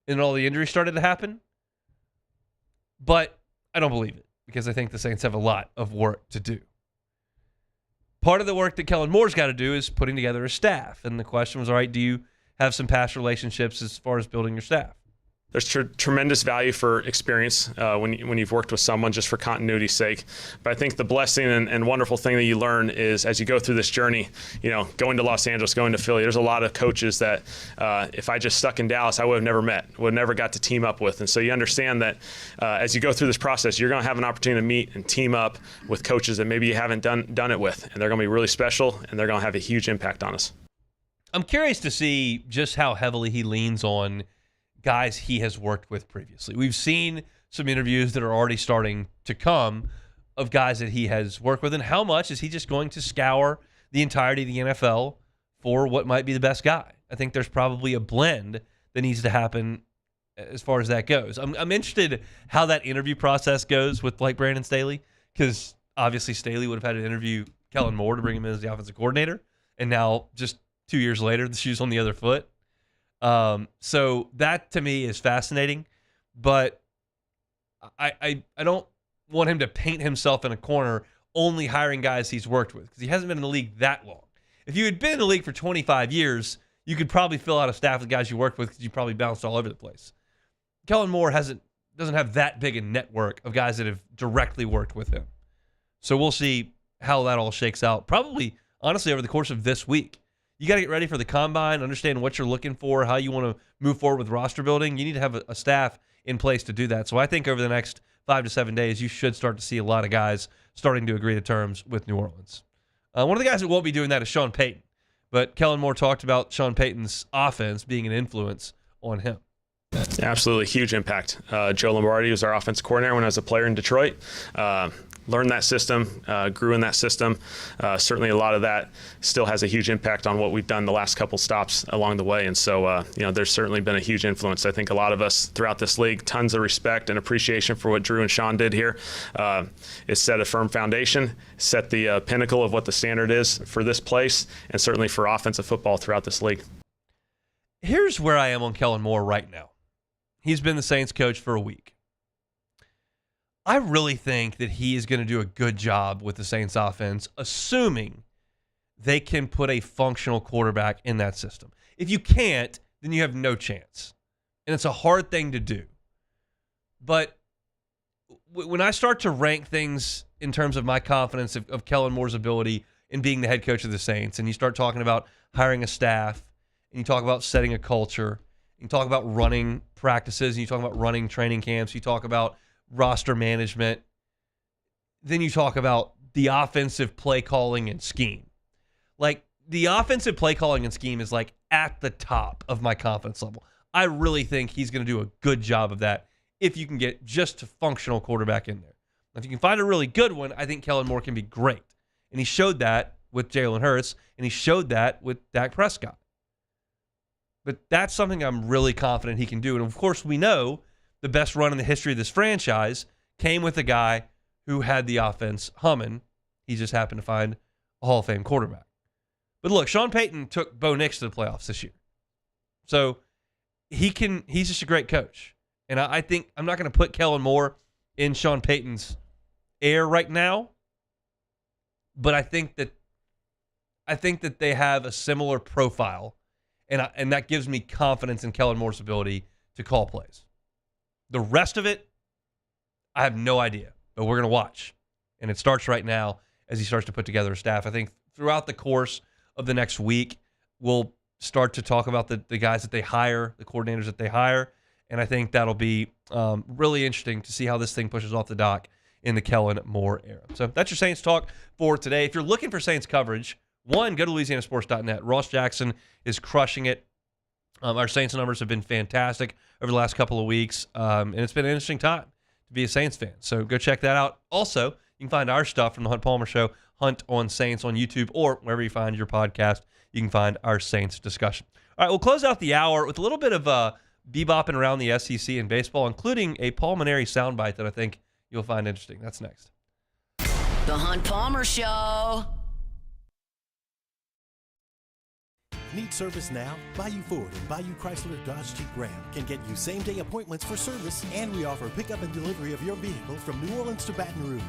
and all the injuries started to happen. But I don't believe it because I think the Saints have a lot of work to do. Part of the work that Kellen Moore's got to do is putting together a staff. And the question was, all right, do you have some past relationships as far as building your staff? There's tremendous value for experience when you've worked with someone just for continuity's sake. But I think the blessing and wonderful thing that you learn is as you go through this journey, going to Los Angeles, going to Philly, there's a lot of coaches that if I just stuck in Dallas, I would have never met, would have never got to team up with. And so you understand that as you go through this process, you're going to have an opportunity to meet and team up with coaches that maybe you haven't done it with. And they're going to be really special, and they're going to have a huge impact on us. I'm curious to see just how heavily he leans on guys he has worked with previously. We've seen some interviews that are already starting to come of guys that he has worked with, and how much is he just going to scour the entirety of the NFL for what might be the best guy? I think there's probably a blend that needs to happen as far as that goes. I'm interested how that interview process goes with like Brandon Staley, because obviously Staley would have had to interview Kellen Moore to bring him in as the offensive coordinator, and now just 2 years later, the shoe's on the other foot. So that to me is fascinating, but I don't want him to paint himself in a corner only hiring guys he's worked with because he hasn't been in the league that long. If you had been in the league for 25 years, you could probably fill out a staff with guys you worked with because you probably bounced all over the place. Kellen Moore doesn't have that big a network of guys that have directly worked with him. So we'll see how that all shakes out. Probably, honestly, over the course of this week. You got to get ready for the combine, understand what you're looking for, how you want to move forward with roster building. You need to have a staff in place to do that. So I think over the next 5 to 7 days, you should start to see a lot of guys starting to agree to terms with New Orleans. One of the guys that won't be doing that is Sean Payton. But Kellen Moore talked about Sean Payton's offense being an influence on him. Absolutely, huge impact. Joe Lombardi was our offensive coordinator when I was a player in Detroit. Learned that system, grew in that system. Certainly a lot of that still has a huge impact on what we've done the last couple stops along the way. And so, there's certainly been a huge influence. I think a lot of us throughout this league, tons of respect and appreciation for what Drew and Sean did here. It set a firm foundation, set the pinnacle of what the standard is for this place, and certainly for offensive football throughout this league. Here's where I am on Kellen Moore right now. He's been the Saints coach for a week. I really think that he is going to do a good job with the Saints offense, assuming they can put a functional quarterback in that system. If you can't, then you have no chance. And it's a hard thing to do. But when I start to rank things in terms of my confidence of Kellen Moore's ability in being the head coach of the Saints, and you start talking about hiring a staff, and you talk about setting a culture, and you talk about running practices, and you talk about running training camps, you talk about roster management, then you talk about the offensive play calling and scheme. Like, the offensive play calling and scheme is like at the top of my confidence level. I really think he's going to do a good job of that if you can get just a functional quarterback in there. If you can find a really good one, I think Kellen Moore can be great. And he showed that with Jalen Hurts, and he showed that with Dak Prescott. But that's something I'm really confident he can do. And of course, we know the best run in the history of this franchise came with a guy who had the offense humming. He just happened to find a Hall of Fame quarterback. But look, Sean Payton took Bo Nix to the playoffs this year. So he's just a great coach. And I think I'm not going to put Kellen Moore in Sean Payton's air right now, but I think that they have a similar profile, and that gives me confidence in Kellen Moore's ability to call plays. The rest of it, I have no idea, but we're going to watch. And it starts right now as he starts to put together a staff. I think throughout the course of the next week, we'll start to talk about the guys that they hire, the coordinators that they hire, and I think that'll be really interesting to see how this thing pushes off the dock in the Kellen Moore era. So that's your Saints talk for today. If you're looking for Saints coverage, one, go to LouisianaSports.net. Ross Jackson is crushing it. Our Saints numbers have been fantastic over the last couple of weeks, and it's been an interesting time to be a Saints fan. So go check that out. Also, you can find our stuff from the Hunt Palmer Show, Hunt on Saints on YouTube, or wherever you find your podcast, you can find our Saints discussion. All right, we'll close out the hour with a little bit of bebopping around the SEC and baseball, including a pulmonary soundbite that I think you'll find interesting. That's next. The Hunt Palmer Show. Need service now? Bayou Ford and Bayou Chrysler Dodge Jeep Ram can get you same-day appointments for service, and we offer pickup and delivery of your vehicle from New Orleans to Baton Rouge.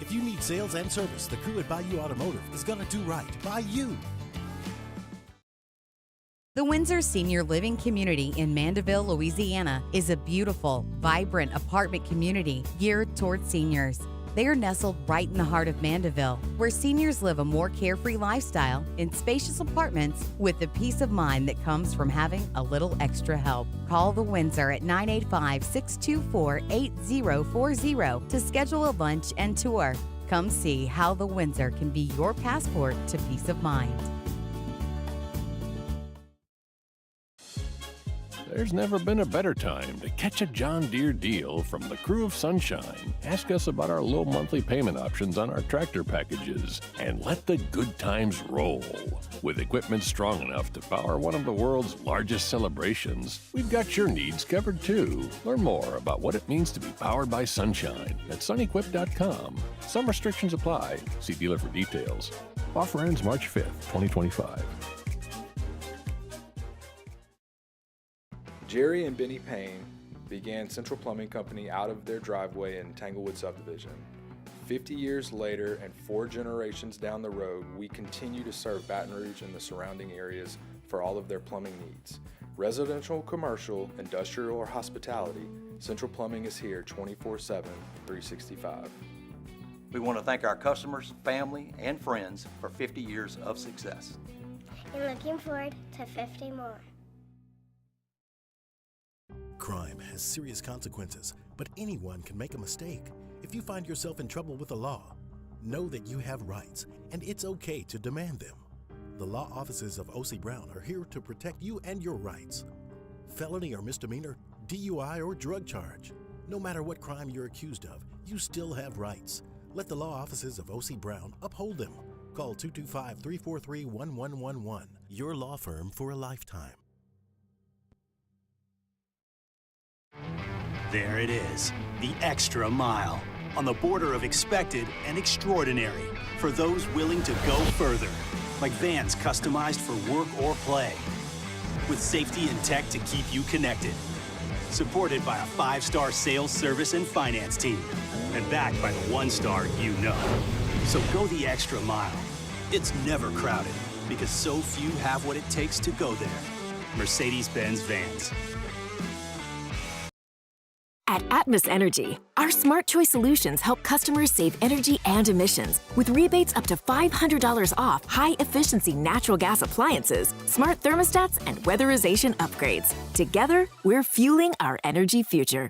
If you need sales and service, the crew at Bayou Automotive is going to do right by you. The Windsor Senior Living Community in Mandeville, Louisiana is a beautiful, vibrant apartment community geared towards seniors. They are nestled right in the heart of Mandeville, where seniors live a more carefree lifestyle in spacious apartments with the peace of mind that comes from having a little extra help. Call the Windsor at 985-624-8040 to schedule a lunch and tour. Come see how the Windsor can be your passport to peace of mind. There's never been a better time to catch a John Deere deal from the crew of Sunshine. Ask us about our low monthly payment options on our tractor packages and let the good times roll. With equipment strong enough to power one of the world's largest celebrations, we've got your needs covered too. Learn more about what it means to be powered by Sunshine at sunequip.com. Some restrictions apply. See dealer for details. Offer ends March 5th, 2025. Jerry and Benny Payne began Central Plumbing Company out of their driveway in Tanglewood subdivision. 50 years later and 4 generations down the road, we continue to serve Baton Rouge and the surrounding areas for all of their plumbing needs. Residential, commercial, industrial, or hospitality, Central Plumbing is here 24/7, 365. We want to thank our customers, family, and friends for 50 years of success. And looking forward to 50 more. Crime has serious consequences, but anyone can make a mistake. If you find yourself in trouble with the law, know that you have rights, and it's okay to demand them. The law offices of O.C. Brown are here to protect you and your rights. Felony or misdemeanor, DUI or drug charge. No matter what crime you're accused of, you still have rights. Let the law offices of O.C. Brown uphold them. Call 225-343-1111. Your law firm for a lifetime. There it is, the extra mile, on the border of expected and extraordinary, for those willing to go further, like vans customized for work or play, with safety and tech to keep you connected, supported by a 5-star sales, service, and finance team, and backed by the 1-star you know. So go the extra mile. It's never crowded, because so few have what it takes to go there. Mercedes-Benz Vans. At Atmos Energy, our smart choice solutions help customers save energy and emissions with rebates up to $500 off high-efficiency natural gas appliances, smart thermostats, and weatherization upgrades. Together, we're fueling our energy future.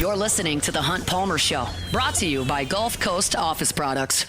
You're listening to The Hunt Palmer Show, brought to you by Gulf Coast Office Products.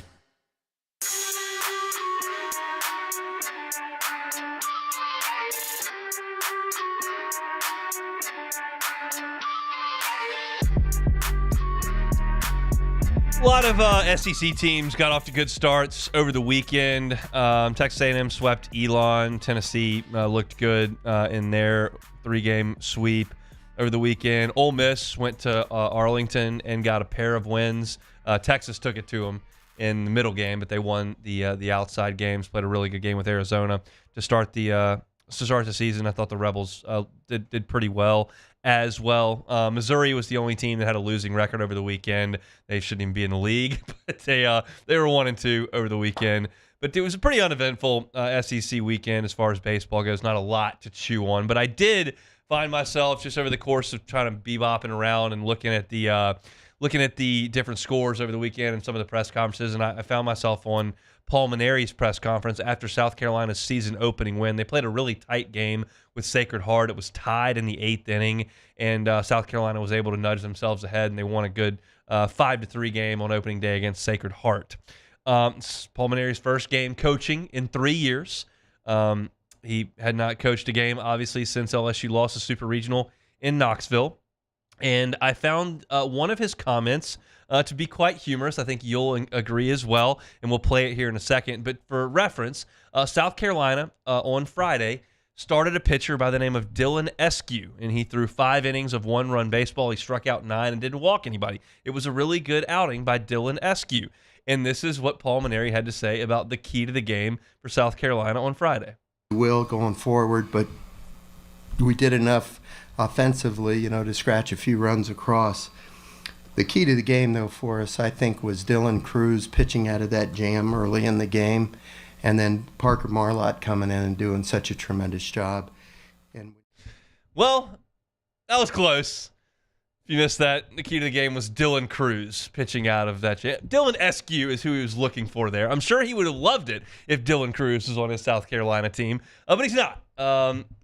A lot of SEC teams got off to good starts over the weekend. Texas A&M swept Elon. Tennessee looked good in their 3-game sweep over the weekend. Ole Miss went to Arlington and got a pair of wins. Texas took it to them in the middle game, but they won the outside games. Played a really good game with Arizona to start the season. I thought the Rebels did pretty well as well. Missouri was the only team that had a losing record over the weekend. They shouldn't even be in the league, but they were 1-2 over the weekend. But it was a pretty uneventful SEC weekend as far as baseball goes. Not a lot to chew on, but I did find myself just over the course of trying to bebopping around and looking at the different scores over the weekend and some of the press conferences, and I found myself on Paul Maneri's press conference after South Carolina's season opening win. They played a really tight game with Sacred Heart. It was tied in the 8th inning, and South Carolina was able to nudge themselves ahead, and they won a good 5-3 game on opening day against Sacred Heart. Paul Maneri's first game coaching in 3 years. He had not coached a game, obviously, since LSU lost the Super Regional in Knoxville. And I found one of his comments to be quite humorous. I think you'll agree as well, and we'll play it here in a second. But for reference, South Carolina on Friday started a pitcher by the name of Dylan Eskew, and he threw 5 innings of 1-run baseball. He struck out 9 and didn't walk anybody. It was a really good outing by Dylan Eskew. And this is what Paul Maneri had to say about the key to the game for South Carolina on Friday. Will going forward, but we did enough offensively, to scratch a few runs across. The key to the game, though, for us, I think, was Dylan Cruz pitching out of that jam early in the game, and then Parker Marlott coming in and doing such a tremendous job. Well, that was close. If you missed that, the key to the game was Dylan Cruz pitching out of that jam. Dylan Eskew is who he was looking for there. I'm sure he would have loved it if Dylan Cruz was on his South Carolina team, but he's not.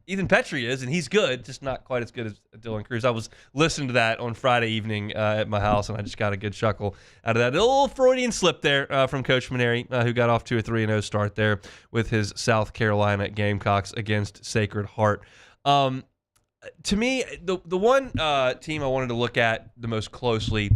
Ethan Petrie is, and he's good, just not quite as good as Dylan Cruz. I was listening to that on Friday evening at my house, and I just got a good chuckle out of that. A little Freudian slip there from Coach Maneri, who got off to a 3-0 start there with his South Carolina Gamecocks against Sacred Heart. To me, the one team I wanted to look at the most closely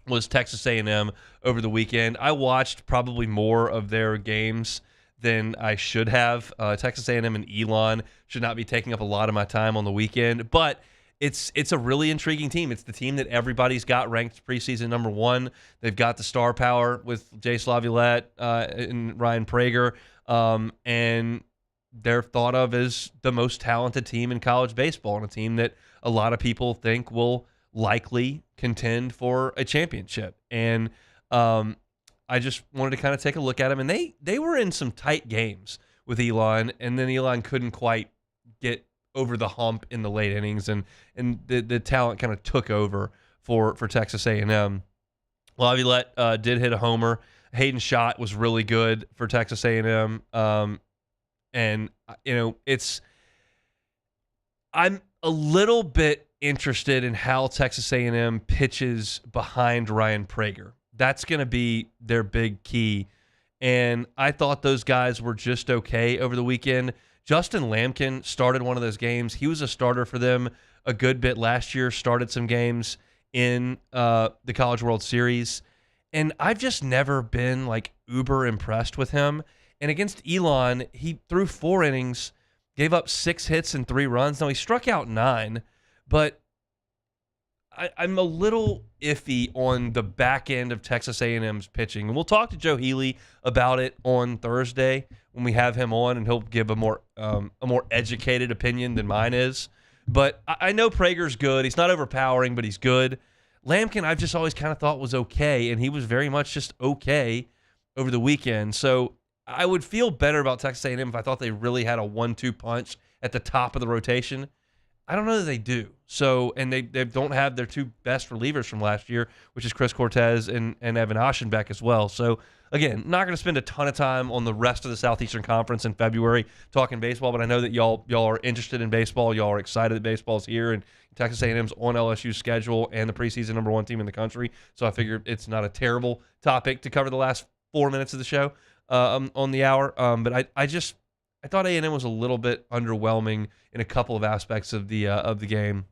was Texas A&M over the weekend. I watched probably more of their games than I should have. Texas A&M and Elon should not be taking up a lot of my time on the weekend, but it's a really intriguing team. It's the team that everybody's got ranked preseason number 1. They've got the star power with Jay Slaviolette and Ryan Prager, and they're thought of as the most talented team in college baseball, and a team that a lot of people think will likely contend for a championship. And I just wanted to kind of take a look at them, and they were in some tight games with Elon, and then Elon couldn't quite get over the hump in the late innings, and the talent kind of took over for Texas A&M. Laviolette did hit a homer. Hayden Schott was really good for Texas A&M, and I'm a little bit interested in how Texas A&M pitches behind Ryan Prager. That's going to be their big key. And I thought those guys were just okay over the weekend. Justin Lampkin started one of those games. He was a starter for them a good bit last year, started some games in the College World Series. And I've just never been uber impressed with him. And against Elon, he threw 4 innings, gave up 6 hits and 3 runs. Now, he struck out 9, but I'm a little iffy on the back end of Texas A&M's pitching. And we'll talk to Joe Healy about it on Thursday when we have him on, and he'll give a more educated opinion than mine is. But I know Prager's good. He's not overpowering, but he's good. Lampkin, I've just always kind of thought was okay, and he was very much just okay over the weekend. So I would feel better about Texas A&M if I thought they really had a 1-2 punch at the top of the rotation. I don't know that they do. So, and they don't have their two best relievers from last year, which is Chris Cortez and Evan Aschenbeck as well. So, again, not going to spend a ton of time on the rest of the Southeastern Conference in February talking baseball, but I know that y'all are interested in baseball. Y'all are excited that baseball's here, and Texas A&M's on LSU's schedule and the preseason number 1 team in the country. So I figured it's not a terrible topic to cover the last 4 minutes of the show on the hour. But I thought A&M was a little bit underwhelming in a couple of aspects of the game.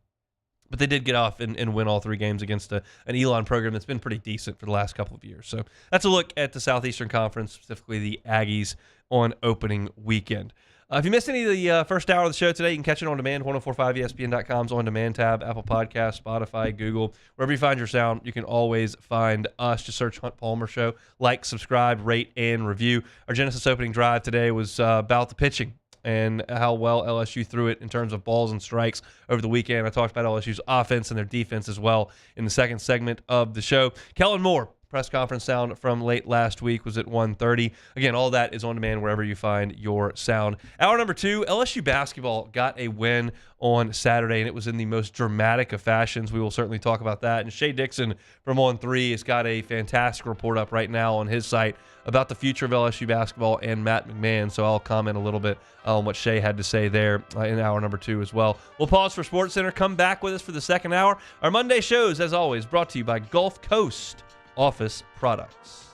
But they did get off and win all 3 games against an Elon program that's been pretty decent for the last couple of years. So that's a look at the Southeastern Conference, specifically the Aggies, on opening weekend. If you missed any of the first hour of the show today, you can catch it on demand, 1045ESPN.com's on-demand tab, Apple Podcasts, Spotify, Google. Wherever you find your sound, you can always find us. Just search Hunt Palmer Show. Like, subscribe, rate, and review. Our Genesis opening drive today was about the pitching and how well LSU threw it in terms of balls and strikes over the weekend. I talked about LSU's offense and their defense as well in the second segment of the show. Kellen Moore, press conference sound from late last week, was at 1:30. Again, all that is on demand wherever you find your sound. Hour number 2, LSU basketball got a win on Saturday, and it was in the most dramatic of fashions. We will certainly talk about that. And Shea Dixon from On 3 has got a fantastic report up right now on his site about the future of LSU basketball and Matt McMahon. So I'll comment a little bit on what Shea had to say there in hour number 2 as well. We'll pause for SportsCenter. Come back with us for the second hour. Our Monday shows, as always, brought to you by Gulf Coast Office Products.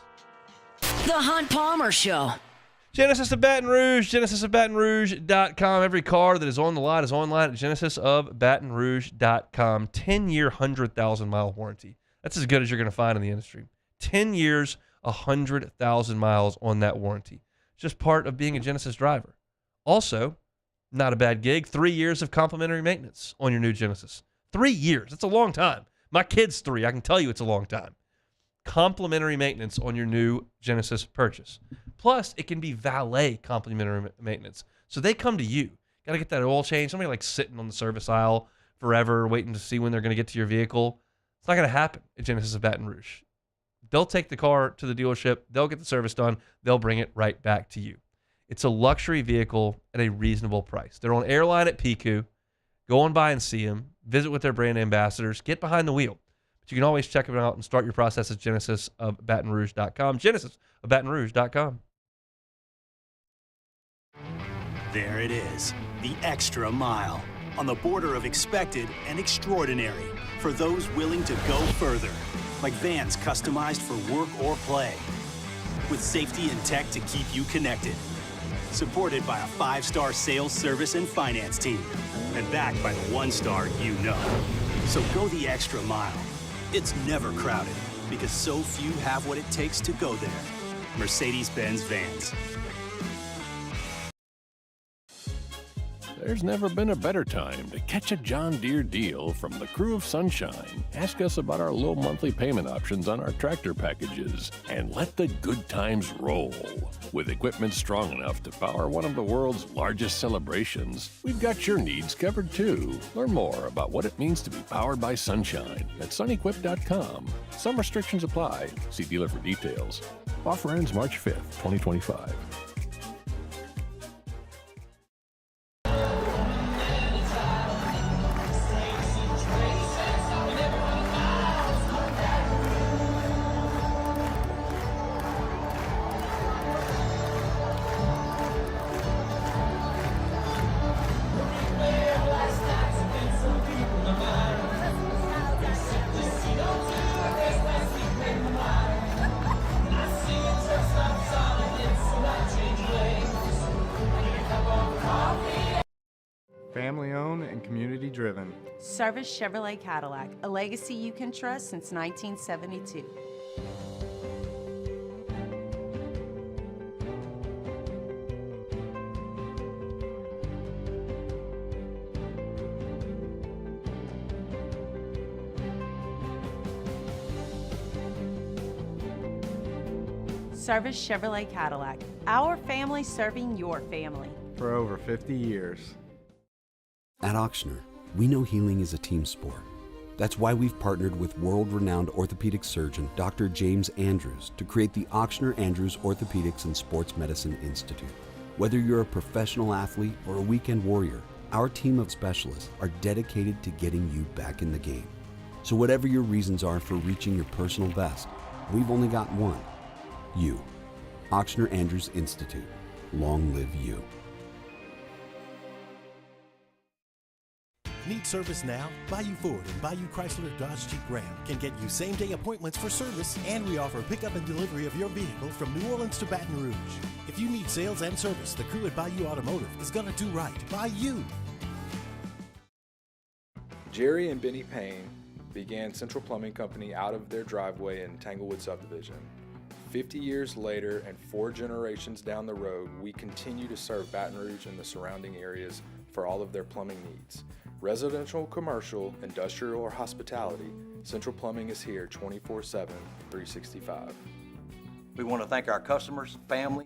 The Hunt Palmer Show. Genesis of Baton Rouge, genesisofbatonrouge.com. Every car that is on the lot is online at genesisofbatonrouge.com. 10-year, 100,000-mile warranty. That's as good as you're going to find in the industry. 10 years, 100,000 miles on that warranty. It's just part of being a Genesis driver. Also, not a bad gig, 3 years of complimentary maintenance on your new Genesis. 3 years. That's a long time. My kid's 3. I can tell you it's a long time. Complimentary maintenance on your new Genesis purchase. Plus, it can be valet complimentary maintenance. So they come to you. Got to get that oil change. Somebody like sitting on the service aisle forever waiting to see when they're going to get to your vehicle. It's not going to happen at Genesis of Baton Rouge. They'll take the car to the dealership. They'll get the service done. They'll bring it right back to you. It's a luxury vehicle at a reasonable price. They're on Airline at Piku. Go on by and see them. Visit with their brand ambassadors. Get behind the wheel. But you can always check them out and start your process at genesisofbatonrouge.com. genesisofbatonrouge.com. There it is, the extra mile, on the border of expected and extraordinary, for those willing to go further, like vans customized for work or play, with safety and tech to keep you connected, supported by a 5-star sales, service, and finance team, and backed by the 1-star you know. So go the extra mile. It's never crowded, because so few have what it takes to go there. Mercedes-Benz Vans. There's never been a better time to catch a John Deere deal from the crew of Sunshine. Ask us about our low monthly payment options on our tractor packages, and let the good times roll. With equipment strong enough to power one of the world's largest celebrations, we've got your needs covered too. Learn more about what it means to be powered by Sunshine at sunequip.com. Some restrictions apply. See dealer for details. Offer ends March 5th, 2025. Family owned and community driven. Service Chevrolet Cadillac, a legacy you can trust since 1972. Service Chevrolet Cadillac, our family serving your family. For over 50 years. At Auctioner, we know healing is a team sport. That's why we've partnered with world-renowned orthopedic surgeon Dr. James Andrews to create the Auctioner Andrews Orthopedics and Sports Medicine Institute. Whether you're a professional athlete or a weekend warrior, Our team of specialists are dedicated to getting you back in the game. So whatever your reasons are for reaching your personal best, we've only got one. You. Ochsner Andrews Institute. Long live you. Need service now? Bayou Ford and Bayou Chrysler Dodge Jeep Ram can get you same-day appointments for service, and we offer pickup and delivery of your vehicle from New Orleans to Baton Rouge. If you need sales and service, the crew at Bayou Automotive is going to do right by you. Jerry and Benny Payne began Central Plumbing Company out of their driveway in Tanglewood subdivision. 50 years later and 4 generations down the road, we continue to serve Baton Rouge and the surrounding areas for all of their plumbing needs. Residential, commercial, industrial, or hospitality, Central Plumbing is here 24/7, 365. We want to thank our customers, family.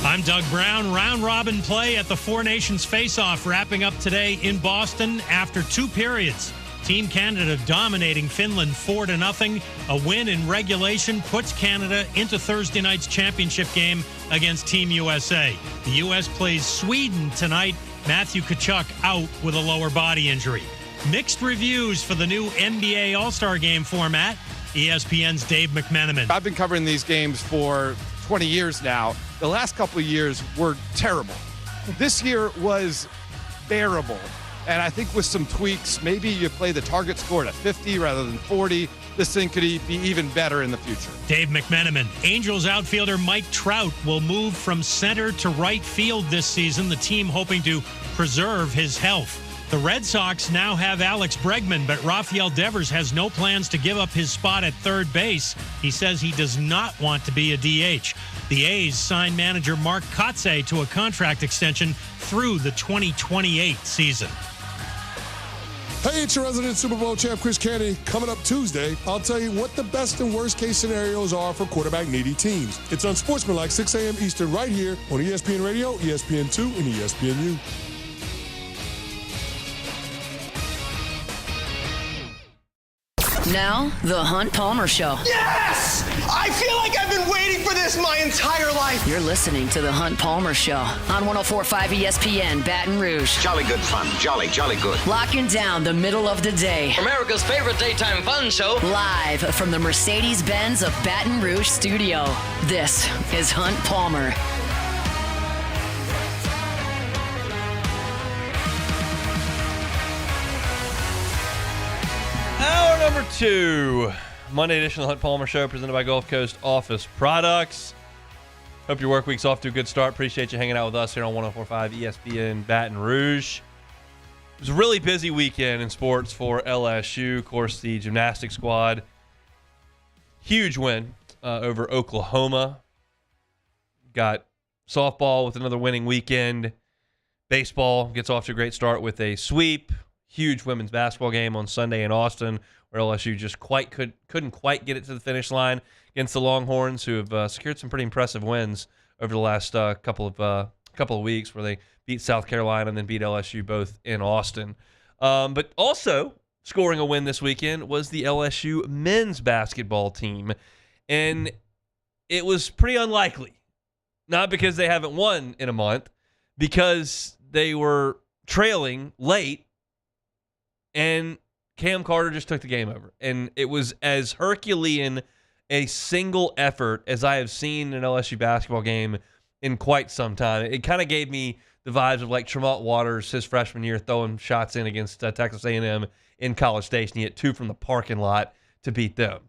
I'm Doug Brown. Round robin play at the Four Nations Face-Off wrapping up today in Boston after 2 periods. Team Canada dominating Finland 4-0. A win in regulation puts Canada into Thursday night's championship game against Team USA. The U.S. plays Sweden tonight. Matthew Tkachuk out with a lower body injury. Mixed reviews for the new NBA All-Star Game format. ESPN's Dave McMenamin. I've been covering these games for 20 years now. The last couple of years were terrible. This year was bearable. And I think with some tweaks, maybe you play the target score at 50 rather than 40. This thing could be even better in the future. Dave McMenamin. Angels outfielder Mike Trout will move from center to right field this season, the team hoping to preserve his health. The Red Sox now have Alex Bregman, but Rafael Devers has no plans to give up his spot at third base. He says he does not want to be a DH. The A's signed manager Mark Kotsay to a contract extension through the 2028 season. Hey, it's your resident Super Bowl champ, Chris Canty. Coming up Tuesday, I'll tell you what the best and worst case scenarios are for quarterback-needy teams. It's Unsportsmanlike, 6 a.m. Eastern, right here on ESPN Radio, ESPN2, and ESPNU. Now, the Hunt Palmer Show. Yes! I feel like I've been waiting for this my entire life. You're listening to the Hunt Palmer Show on 104.5 ESPN Baton Rouge. Jolly good fun. Jolly good. Locking down the middle of the day. America's favorite daytime fun show. Live from the Mercedes-Benz of Baton Rouge studio. This is Hunt Palmer. Hour number 2, Monday edition of the Hunt Palmer Show, presented by Gulf Coast Office Products. Hope your work week's off to a good start. Appreciate you hanging out with us here on 104.5 ESPN Baton Rouge. It was a really busy weekend in sports for LSU. Of course, the gymnastics squad, huge win over Oklahoma. Got softball with another winning weekend. Baseball gets off to a great start with a sweep. Huge women's basketball game on Sunday in Austin, where LSU just couldn't quite get it to the finish line against the Longhorns, who have secured some pretty impressive wins over the last couple of weeks, where they beat South Carolina and then beat LSU both in Austin. But also scoring a win this weekend was the LSU men's basketball team, and it was pretty unlikely. Not because they haven't won in a month, because they were trailing late. And Cam Carter just took the game over. And it was as Herculean a single effort as I have seen in an LSU basketball game in quite some time. It kind of gave me the vibes of like Tremont Waters, his freshman year, throwing shots in against Texas A&M in College Station. He hit 2 from the parking lot to beat them.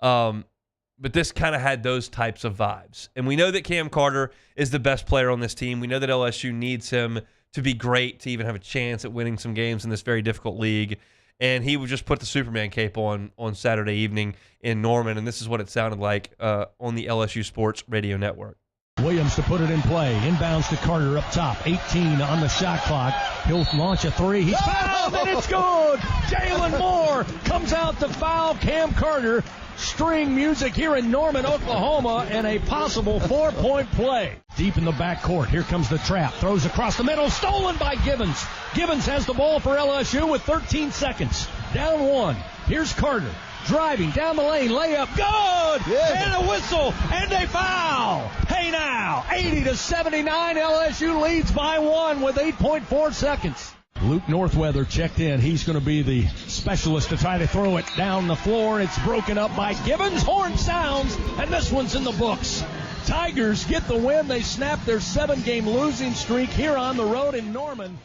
But this kind of had those types of vibes. And we know that Cam Carter is the best player on this team. We know that LSU needs him to be great to even have a chance at winning some games in this very difficult league. And he would just put the Superman cape on Saturday evening in Norman, and this is what it sounded like on the LSU Sports Radio Network. Williams to put it in play. Inbounds to Carter up top. 18 on the shot clock. He'll launch a 3. He's fouled, and it's good! Kellen Moore comes out to foul Cam Carter. String music here in Norman, Oklahoma, and a possible 4-point play. Deep in the backcourt, here comes the trap. Throws across the middle, stolen by Givens. Givens has the ball for LSU with 13 seconds. Down 1. Here's Carter. driving down the lane, layup, good! And a whistle, and a foul! Hey now, 80-79, LSU leads by 1 with 8.4 seconds. Luke Northweather checked in. He's going to be the specialist to try to throw it down the floor. It's broken up by Gibbons. Horn sounds, and this one's in the books. Tigers get the win. They snap their 7-game losing streak here on the road in Norman.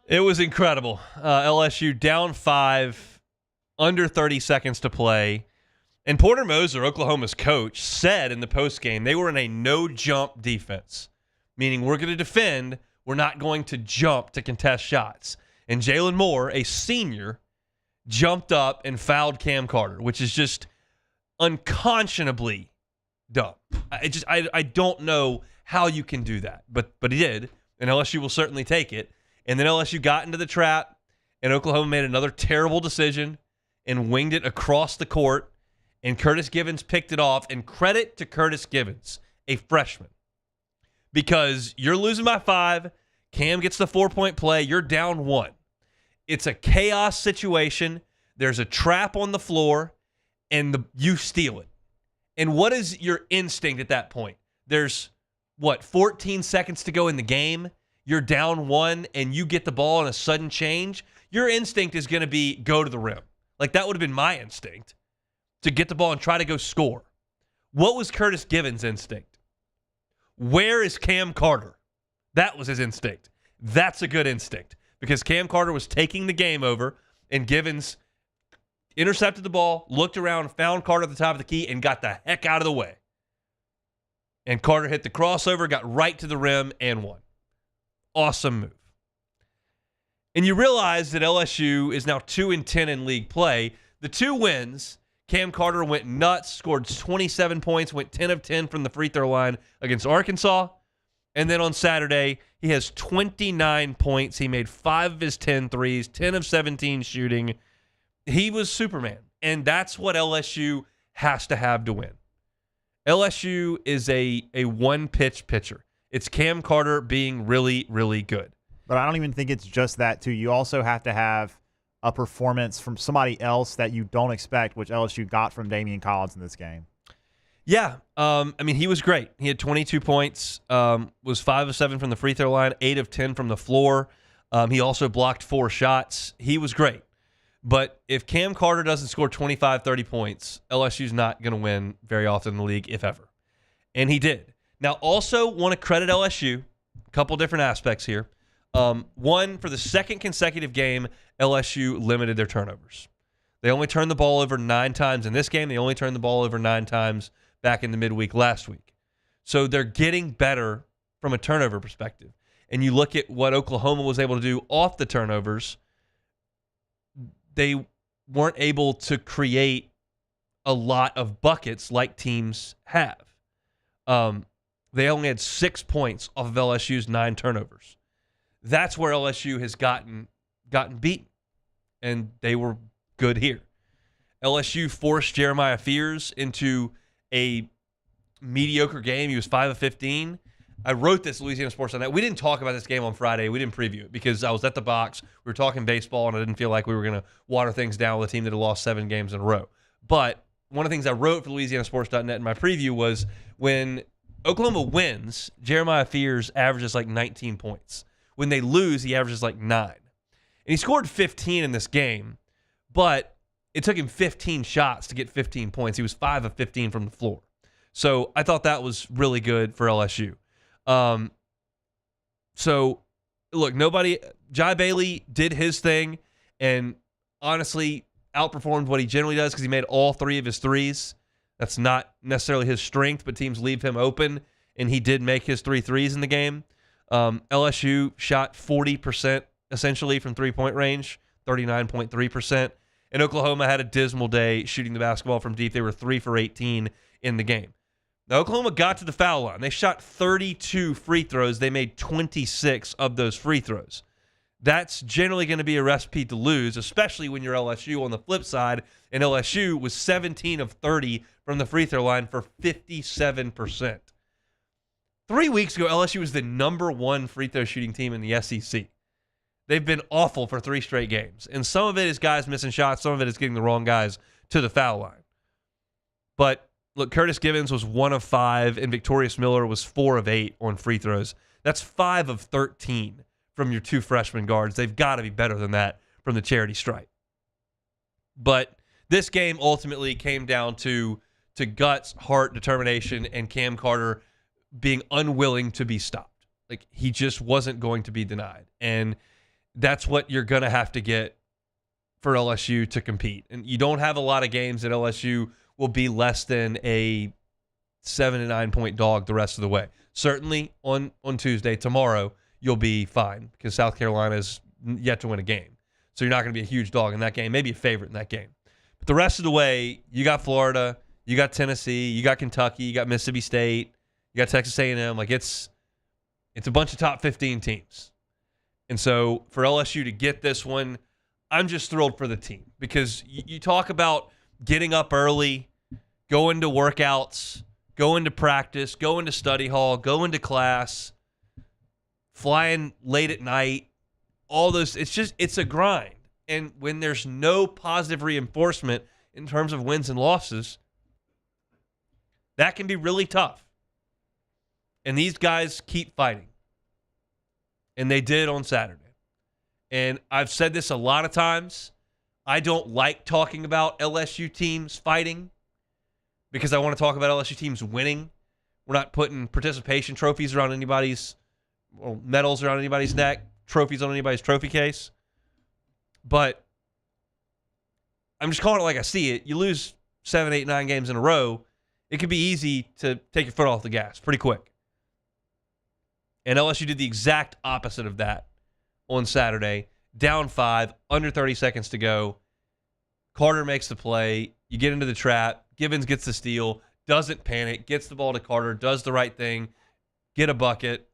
It was incredible. LSU down 5, under 30 seconds to play. And Porter Moser, Oklahoma's coach, said in the postgame they were in a no-jump defense, meaning we're going to defend. We're not going to jump to contest shots. And Jalen Moore, a senior, jumped up and fouled Cam Carter, which is just unconscionably dumb. I don't know how you can do that, but he did, and LSU will certainly take it. And then LSU got into the trap, and Oklahoma made another terrible decision and winged it across the court, and Curtis Givens picked it off. And credit to Curtis Givens, a freshman. Because you're losing by 5, Cam gets the 4-point play, you're down 1. It's a chaos situation. There's a trap on the floor, and you steal it. And what is your instinct at that point? There's, 14 seconds to go in the game? You're down 1, and you get the ball in a sudden change? Your instinct is going to be go to the rim. Like, that would have been my instinct, to get the ball and try to go score. What was Curtis Givens' instinct? Where is Cam Carter? That was his instinct. That's a good instinct because Cam Carter was taking the game over, and Givens intercepted the ball, looked around, found Carter at the top of the key, and got the heck out of the way. And Carter hit the crossover, got right to the rim, and won. Awesome move. And you realize that LSU is now 2-10 in league play. The 2 wins, Cam Carter went nuts, scored 27 points, went 10 of 10 from the free throw line against Arkansas. And then on Saturday, he has 29 points. He made 5 of his 10 threes, 10 of 17 shooting. He was Superman. And that's what LSU has to have to win. LSU is a one-pitch pitcher. It's Cam Carter being really, really good. But I don't even think it's just that, too. You also have to have a performance from somebody else that you don't expect, which LSU got from Damian Collins in this game. Yeah. He was great. He had 22 points, was 5 of 7 from the free throw line, 8 of 10 from the floor. He also blocked 4 shots. He was great. But if Cam Carter doesn't score 25, 30 points, LSU's not going to win very often in the league, if ever. And he did. Now, also want to credit LSU, a couple different aspects here. One, for the second consecutive game, LSU limited their turnovers. They only turned the ball over 9 times in this game. They only turned the ball over 9 times back in the midweek last week. So they're getting better from a turnover perspective. And you look at what Oklahoma was able to do off the turnovers, they weren't able to create a lot of buckets like teams have. They only had 6 points off of LSU's 9 turnovers. That's where LSU has gotten beaten, and they were good here. LSU forced Jeremiah Fears into a mediocre game. He was 5 of 15. I wrote this Louisiana Sports on that. We didn't talk about this game on Friday. We didn't preview it because I was at the box. We were talking baseball, and I didn't feel like we were going to water things down with a team that had lost 7 games in a row. But one of the things I wrote for LouisianaSports.net in my preview was when Oklahoma wins, Jeremiah Fears averages like 19 points. When they lose, he averages like 9. And he scored 15 in this game, but it took him 15 shots to get 15 points. He was 5 of 15 from the floor. So I thought that was really good for LSU. So, look, Jai Bailey did his thing and honestly outperformed what he generally does because he made all 3 of his threes. That's not necessarily his strength, but teams leave him open, and he did make his 3 threes in the game. LSU shot 40% essentially from three-point range, 39.3%. And Oklahoma had a dismal day shooting the basketball from deep. They were 3 for 18 in the game. Now, Oklahoma got to the foul line. They shot 32 free throws. They made 26 of those free throws. That's generally going to be a recipe to lose, especially when you're LSU on the flip side. And LSU was 17 of 30 from the free throw line for 57%. 3 weeks ago, LSU was the number 1 free throw shooting team in the SEC. They've been awful for 3 straight games. And some of it is guys missing shots. Some of it is getting the wrong guys to the foul line. But look, Curtis Givens was 1 of 5, and Victorious Miller was 4 of 8 on free throws. That's 5 of 13 from your 2 freshman guards. They've got to be better than that from the charity stripe. But this game ultimately came down to guts, heart, determination, and Cam Carter being unwilling to be stopped. Like, he just wasn't going to be denied. And that's what you're going to have to get for LSU to compete. And you don't have a lot of games that LSU will be less than a 7 to 9 point dog the rest of the way. Certainly on Tuesday, tomorrow, you'll be fine because South Carolina is yet to win a game. So you're not going to be a huge dog in that game, maybe a favorite in that game. But the rest of the way, you got Florida, you got Tennessee, you got Kentucky, you got Mississippi State, you got Texas A&M. Like, it's a bunch of top 15 teams. And so for LSU to get this one, I'm just thrilled for the team because you talk about getting up early, going to workouts, going to practice, going to study hall, going to class, flying late at night, all those. It's a grind. And when there's no positive reinforcement in terms of wins and losses, that can be really tough. And these guys keep fighting. And they did on Saturday. And I've said this a lot of times. I don't like talking about LSU teams fighting because I want to talk about LSU teams winning. We're not putting participation trophies around anybody's, or medals around anybody's neck, trophies on anybody's trophy case. But I'm just calling it like I see it. You lose 7, 8, 9 games in a row, it could be easy to take your foot off the gas pretty quick. And LSU did the exact opposite of that on Saturday. Down 5, under 30 seconds to go. Carter makes the play. You get into the trap. Givens gets the steal, doesn't panic, gets the ball to Carter, does the right thing, get a bucket.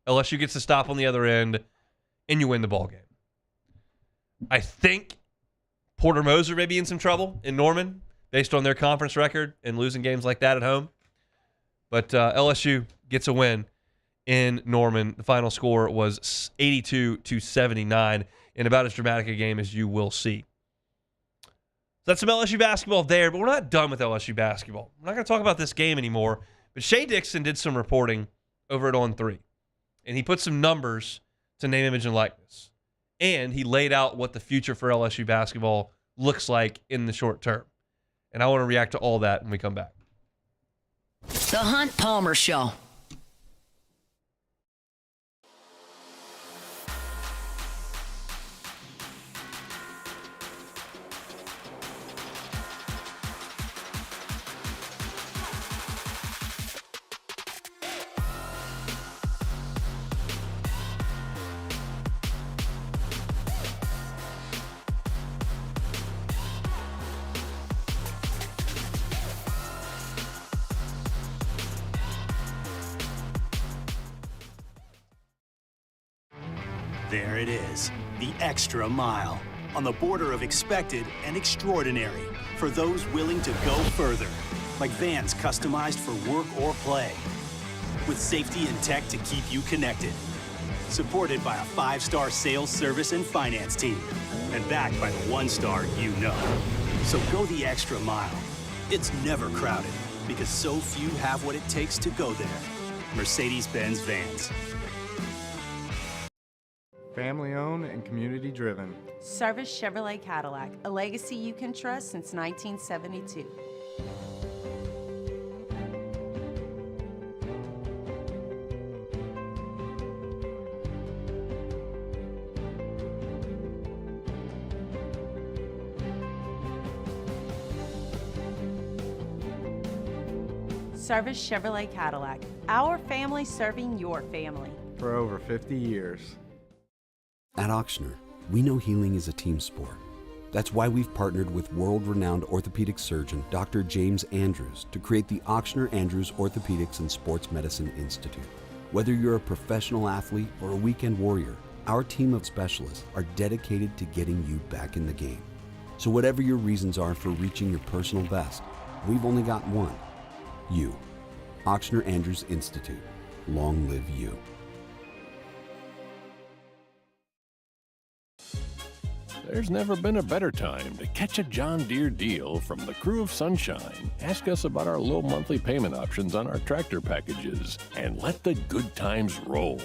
LSU gets the stop on the other end, and you win the ball game. I think Porter Moser may be in some trouble in Norman based on their conference record and losing games like that at home. But LSU gets a win in Norman. The final score was 82-79, in about as dramatic a game as you will see. So that's some LSU basketball there, but we're not done with LSU basketball. We're not going to talk about this game anymore, but Shea Dixon did some reporting over at On3, and he put some numbers to name, image, and likeness. And he laid out what the future for LSU basketball looks like in the short term. And I want to react to all that when we come back. The Hunt Palmer Show. There it is, the extra mile, on the border of expected and extraordinary for those willing to go further, like vans customized for work or play, with safety and tech to keep you connected, supported by a 5-star sales, service, and finance team, and backed by the 1-star you know. So go the extra mile. It's never crowded because so few have what it takes to go there. Mercedes-Benz Vans. Family owned and community driven. Service Chevrolet Cadillac, a legacy you can trust since 1972. Service Chevrolet Cadillac, our family serving your family. For over 50 years. At Ochsner, we know healing is a team sport. That's why we've partnered with world-renowned orthopedic surgeon Dr. James Andrews to create the Ochsner Andrews Orthopedics and Sports Medicine Institute. Whether you're a professional athlete or a weekend warrior, our team of specialists are dedicated to getting you back in the game. So whatever your reasons are for reaching your personal best, we've only got one. You. Ochsner Andrews Institute. Long live you. There's never been a better time to catch a John Deere deal from the crew of Sunshine. Ask us about our low monthly payment options on our tractor packages and let the good times roll.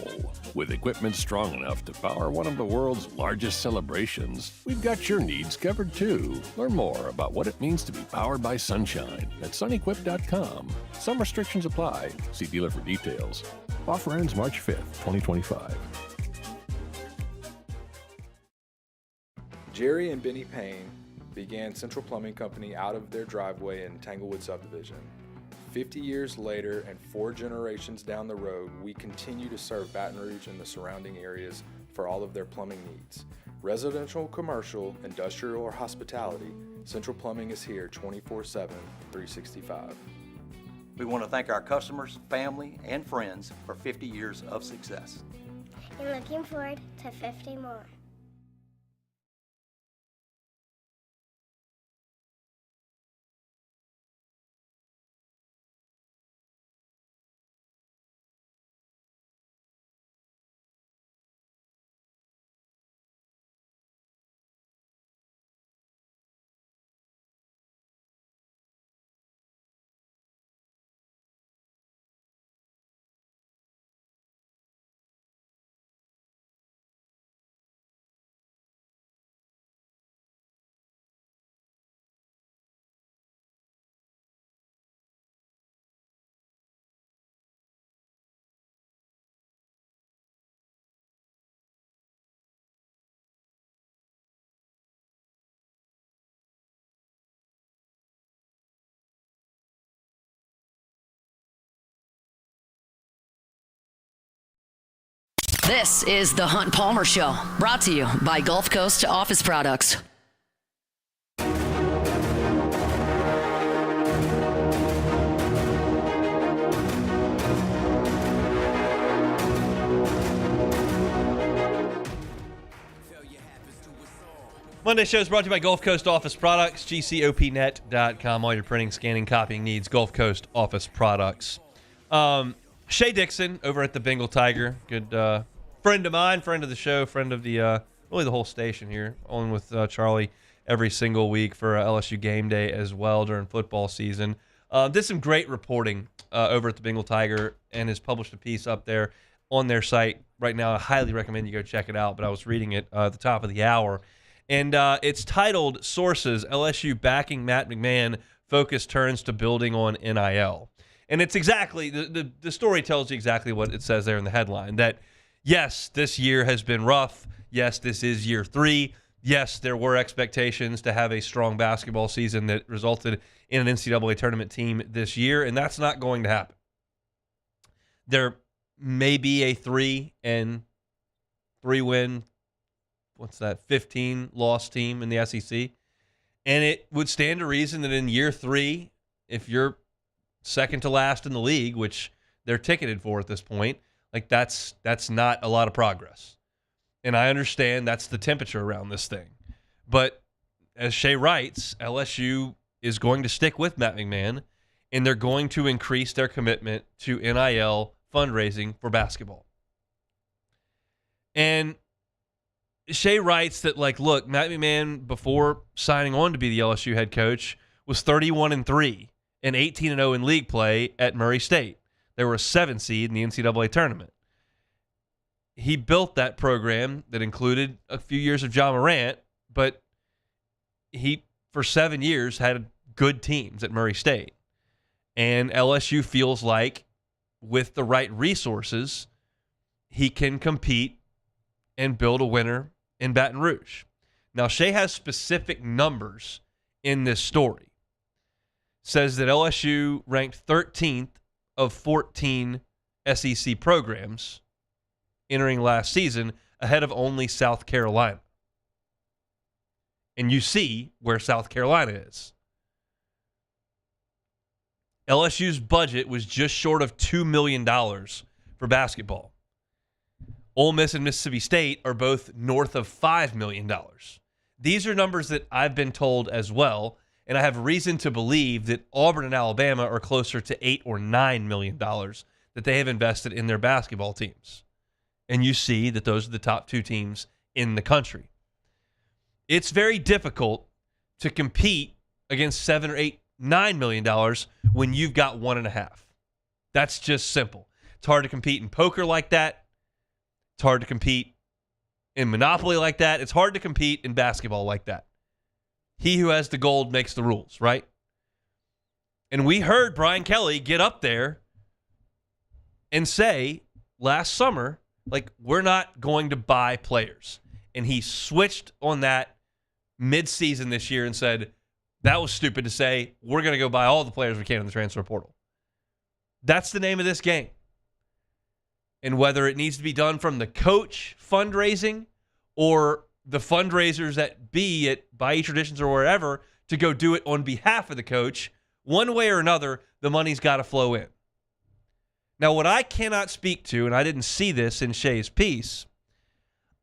With equipment strong enough to power one of the world's largest celebrations, we've got your needs covered too. Learn more about what it means to be powered by Sunshine at sunequip.com. Some restrictions apply. See dealer for details. Offer ends March 5th, 2025. Jerry and Benny Payne began Central Plumbing Company out of their driveway in Tanglewood Subdivision. 50 years later and 4 generations down the road, we continue to serve Baton Rouge and the surrounding areas for all of their plumbing needs. Residential, commercial, industrial, or hospitality, Central Plumbing is here 24/7, 365. We want to thank our customers, family, and friends for 50 years of success. And looking forward to 50 more. This is the Hunt Palmer Show, brought to you by Gulf Coast Office Products. Monday show is brought to you by Gulf Coast Office Products, GCOPnet.com. All your printing, scanning, copying needs, Gulf Coast Office Products. Shay Dixon over at the Bengal Tiger, good friend of mine, friend of the show, friend of the really the whole station here, on with Charlie every single week for LSU game day as well during football season. Did some great reporting over at the Bengal Tiger and has published a piece up there on their site right now. I highly recommend you go check it out, but I was reading it at the top of the hour. And it's titled, Sources, LSU Backing Matt McMahon, Focus Turns to Building on NIL. And it's exactly, the story tells you exactly what it says there in the headline, that yes, this year has been rough. Yes, this is year 3. Yes, there were expectations to have a strong basketball season that resulted in an NCAA tournament team this year, and that's not going to happen. There may be a 3-win, 15-loss team in the SEC, and it would stand to reason that in year 3, if you're second to last in the league, which they're ticketed for at this point, like that's not a lot of progress. And I understand that's the temperature around this thing. But as Shay writes, LSU is going to stick with Matt McMahon, and they're going to increase their commitment to NIL fundraising for basketball. And Shay writes that, like, look, Matt McMahon, before signing on to be the LSU head coach, was 31-3 and 18-0 in league play at Murray State. They were a 7 seed in the NCAA tournament. He built that program that included a few years of John Morant, but he, for 7 years, had good teams at Murray State. And LSU feels like, with the right resources, he can compete and build a winner in Baton Rouge. Now, Shay has specific numbers in this story. Says that LSU ranked 13th of 14 SEC programs entering last season, ahead of only South Carolina. And you see where South Carolina is. LSU's budget was just short of $2 million for basketball. Ole Miss and Mississippi State are both north of $5 million. These are numbers that I've been told as well, and I have reason to believe that Auburn and Alabama are closer to $8 or $9 million that they have invested in their basketball teams. And you see that those are the top 2 teams in the country. It's very difficult to compete against $7 or $8, $9 million when you've got 1.5. That's just simple. It's hard to compete in poker like that. It's hard to compete in Monopoly like that. It's hard to compete in basketball like that. He who has the gold makes the rules, right? And we heard Brian Kelly get up there and say last summer, like, we're not going to buy players. And he switched on that mid-season this year and said, that was stupid to say. We're going to go buy all the players we can in the transfer portal. That's the name of this game. And whether it needs to be done from the coach fundraising or the fundraisers that be at Bayou Traditions or wherever to go do it on behalf of the coach, one way or another, the money's got to flow in. Now, what I cannot speak to, and I didn't see this in Shea's piece,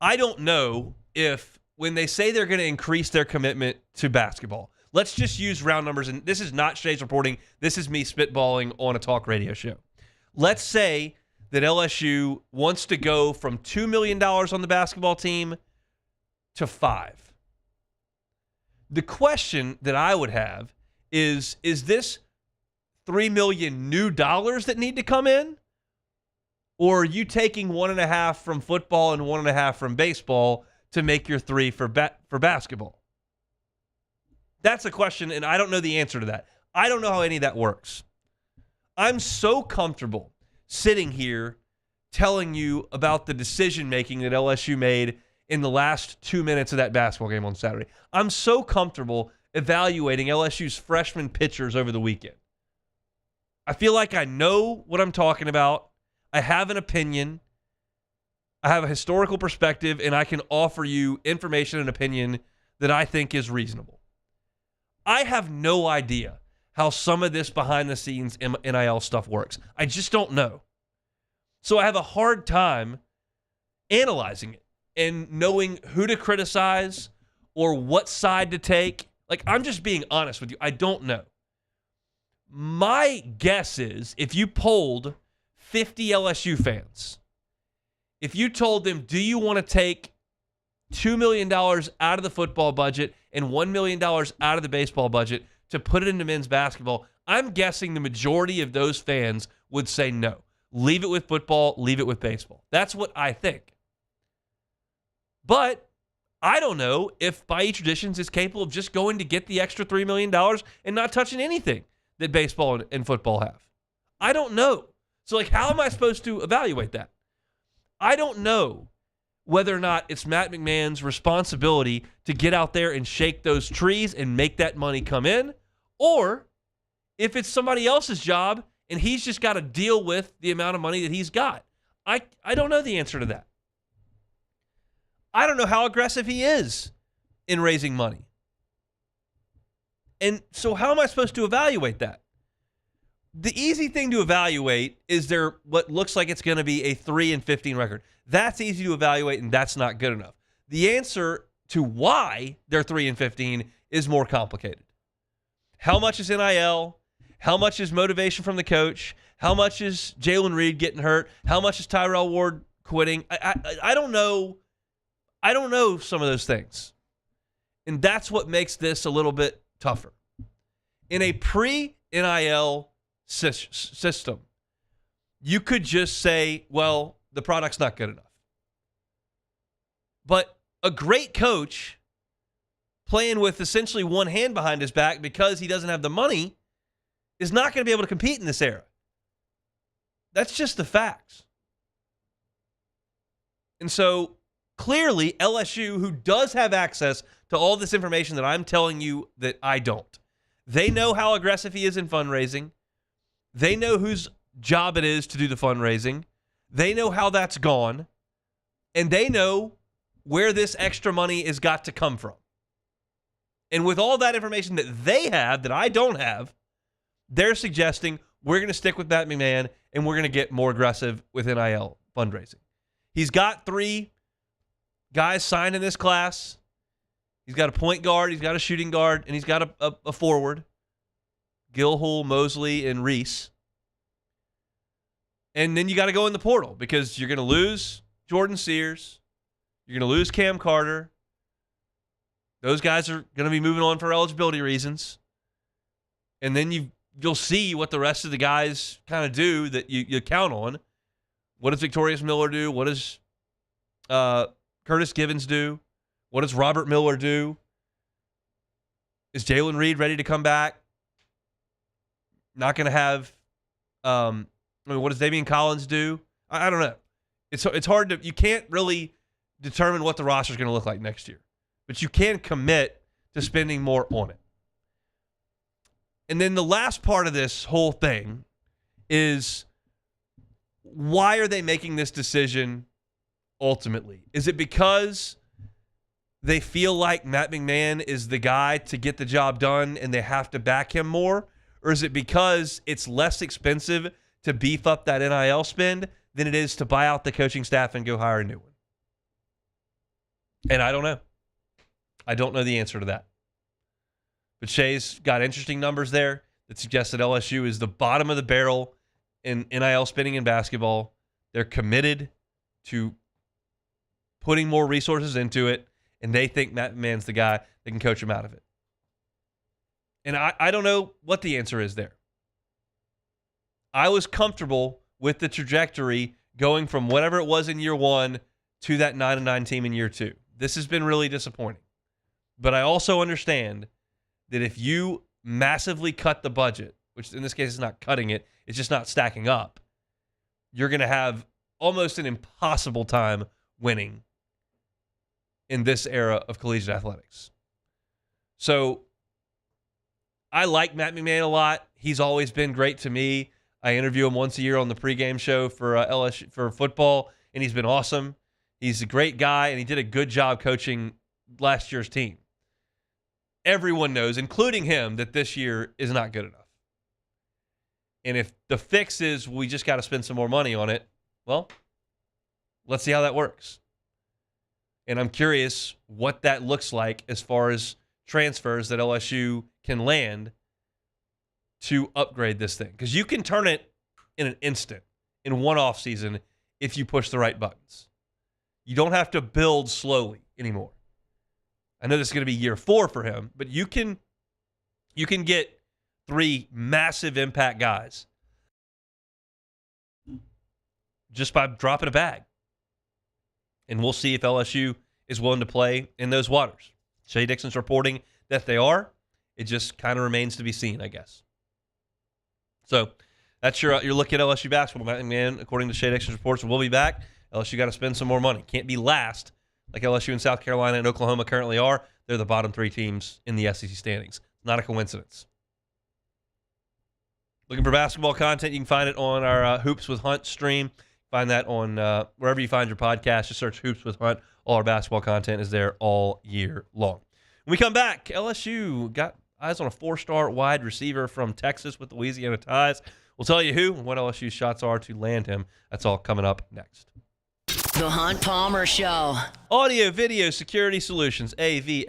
I don't know if when they say they're going to increase their commitment to basketball, let's just use round numbers, and this is not Shea's reporting, this is me spitballing on a talk radio show. Let's say that LSU wants to go from $2 million on the basketball team to $5 million. The question that I would have is this $3 million new dollars that need to come in? Or are you taking 1.5 from football and 1.5 from baseball to make your 3 for basketball? That's a question, and I don't know the answer to that. I don't know how any of that works. I'm so comfortable sitting here telling you about the decision-making that LSU made in the last 2 minutes of that basketball game on Saturday. I'm so comfortable evaluating LSU's freshman pitchers over the weekend. I feel like I know what I'm talking about. I have an opinion. I have a historical perspective, and I can offer you information and opinion that I think is reasonable. I have no idea how some of this behind-the-scenes NIL stuff works. I just don't know. So I have a hard time analyzing it and knowing who to criticize or what side to take. Like, I'm just being honest with you. I don't know. My guess is if you polled 50 LSU fans, if you told them, do you want to take $2 million out of the football budget and $1 million out of the baseball budget to put it into men's basketball, I'm guessing the majority of those fans would say no. Leave it with football, leave it with baseball. That's what I think. But I don't know if Bayou Traditions is capable of just going to get the extra $3 million and not touching anything that baseball and football have. I don't know. So, like, how am I supposed to evaluate that? I don't know whether or not it's Matt McMahon's responsibility to get out there and shake those trees and make that money come in, or if it's somebody else's job and he's just got to deal with the amount of money that he's got. I don't know the answer to that. I don't know how aggressive he is in raising money. And so how am I supposed to evaluate that? The easy thing to evaluate is there what looks like it's going to be a 3-15 record. That's easy to evaluate, and that's not good enough. The answer to why they're 3-15 is more complicated. How much is NIL? How much is motivation from the coach? How much is Jalen Reed getting hurt? How much is Tyrell Ward quitting? I don't know. I don't know some of those things. And that's what makes this a little bit tougher. In a pre-NIL system, you could just say, well, the product's not good enough. But a great coach playing with essentially one hand behind his back because he doesn't have the money is not going to be able to compete in this era. That's just the facts. And so clearly LSU, who does have access to all this information that I'm telling you that I don't, they know how aggressive he is in fundraising. They know whose job it is to do the fundraising. They know how that's gone. And they know where this extra money has got to come from. And with all that information that they have, that I don't have, they're suggesting we're going to stick with Matt McMahon and we're going to get more aggressive with NIL fundraising. He's got 3 guys signed in this class. He's got a point guard, he's got a shooting guard, and he's got a forward. Gilhul, Mosley, and Reese. And then you got to go in the portal because you're going to lose Jordan Sears. You're going to lose Cam Carter. Those guys are going to be moving on for eligibility reasons. And then you'll see what the rest of the guys kind of do that you count on. What does Victorious Miller do? What does Curtis Givens do? What does Robert Miller do? Is Jalen Reed ready to come back? Not going to have what does Davian Collins do? I don't know. It's hard to, you can't really determine what the roster is going to look like next year. But you can commit to spending more on it. And then the last part of this whole thing is, why are they making this decision ultimately? Is it because they feel like Matt McMahon is the guy to get the job done and they have to back him more? Or is it because it's less expensive to beef up that NIL spend than it is to buy out the coaching staff and go hire a new one? And I don't know. I don't know the answer to that. But Shay's got interesting numbers there that suggest that LSU is the bottom of the barrel in NIL spending in basketball. They're committed to putting more resources into it, and they think Matt McMahon's the guy that can coach them out of it. And I don't know what the answer is there. I was comfortable with the trajectory going from whatever it was in year one to that 9-9 team in year two. This has been really disappointing. But I also understand that if you massively cut the budget, which in this case is not cutting it, it's just not stacking up, you're going to have almost an impossible time winning in this era of collegiate athletics. So I like Matt McMahon a lot. He's always been great to me. I interview him once a year on the pregame show for LSU for football, and he's been awesome. He's a great guy, and he did a good job coaching last year's team. Everyone knows, including him, that this year is not good enough. And if the fix is we just got to spend some more money on it, well, let's see how that works. And I'm curious what that looks like as far as transfers that LSU can land to upgrade this thing. Because you can turn it in an instant, in one off season, if you push the right buttons. You don't have to build slowly anymore. I know this is going to be year 4 for him, but you can get 3 massive impact guys just by dropping a bag. And we'll see if LSU is willing to play in those waters. Shea Dixon's reporting that they are. It just kind of remains to be seen, I guess. So that's your look at LSU basketball. Man, according to Shea Dixon's reports, we'll be back. LSU got to spend some more money. Can't be last like LSU and South Carolina and Oklahoma currently are. They're the bottom 3 teams in the SEC standings. Not a coincidence. Looking for basketball content, you can find it on our Hoops with Hunt stream. Find that on wherever you find your podcast. Just search Hoops with Hunt. All our basketball content is there all year long. When we come back, LSU got eyes on a 4-star wide receiver from Texas with Louisiana ties. We'll tell you who and what LSU's shots are to land him. That's all coming up next. The Hunt Palmer Show. Audio Video Security Solutions, avssla.com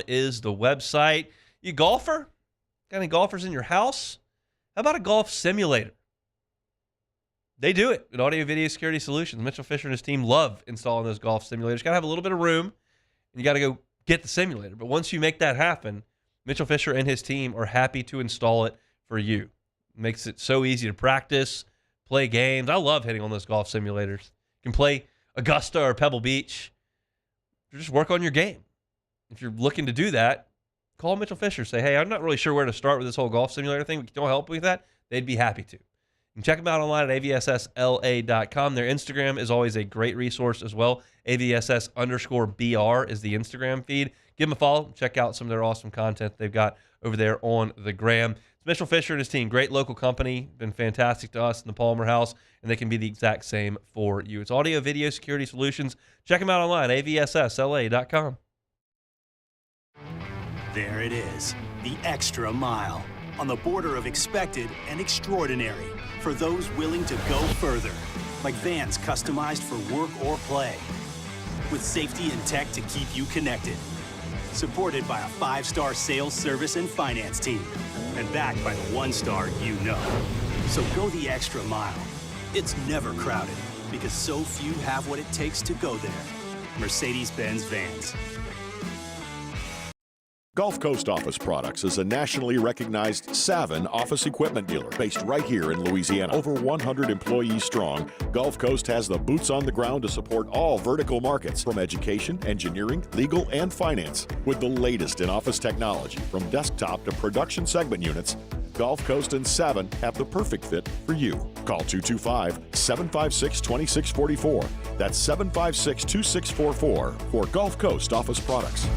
is the website. You golfer? Got any golfers in your house? How about a golf simulator? They do it at Audio Video Security Solutions. Mitchell Fisher and his team love installing those golf simulators. Got to have a little bit of room, and you got to go get the simulator. But once you make that happen, Mitchell Fisher and his team are happy to install it for you. Makes it so easy to practice, play games. I love hitting on those golf simulators. You can play Augusta or Pebble Beach. Just work on your game. If you're looking to do that, call Mitchell Fisher. Say, hey, I'm not really sure where to start with this whole golf simulator thing. Don't help with that. They'd be happy to. You can check them out online at avssla.com. Their Instagram is always a great resource as well. AVSS_BR is the Instagram feed. Give them a follow. Check out some of their awesome content they've got over there on the gram. It's Mitchell Fisher and his team. Great local company. Been fantastic to us in the Palmer House, and they can be the exact same for you. It's Audio Video Security Solutions. Check them out online, avssla.com. There it is, the extra mile, on the border of expected and extraordinary, for those willing to go further, like vans customized for work or play, with safety and tech to keep you connected, supported by a 5-star sales, service, and finance team, and backed by the 1-star you know. So go the extra mile. It's never crowded, because so few have what it takes to go there. Mercedes-Benz Vans. Gulf Coast Office Products is a nationally recognized Savin office equipment dealer based right here in Louisiana. Over 100 employees strong, Gulf Coast has the boots on the ground to support all vertical markets from education, engineering, legal, and finance. With the latest in office technology from desktop to production segment units, Gulf Coast and Savin have the perfect fit for you. Call 225-756-2644. That's 756-2644 for Gulf Coast Office Products.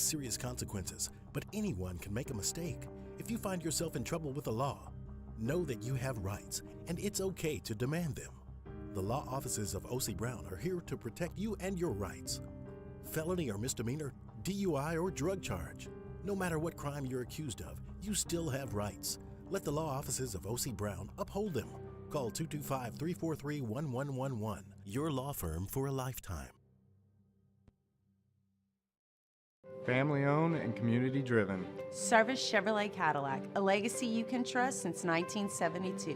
Serious consequences, but anyone can make a mistake. If you find yourself in trouble with the law, know that you have rights, and it's okay to demand them. The law offices of O.C. Brown are here to protect you and your rights. Felony or misdemeanor, DUI or drug charge. No matter what crime you're accused of, you still have rights. Let the law offices of O.C. Brown uphold them. Call 225-343-1111. Your law firm for a lifetime. Family owned and community driven. Service Chevrolet Cadillac, a legacy you can trust since 1972.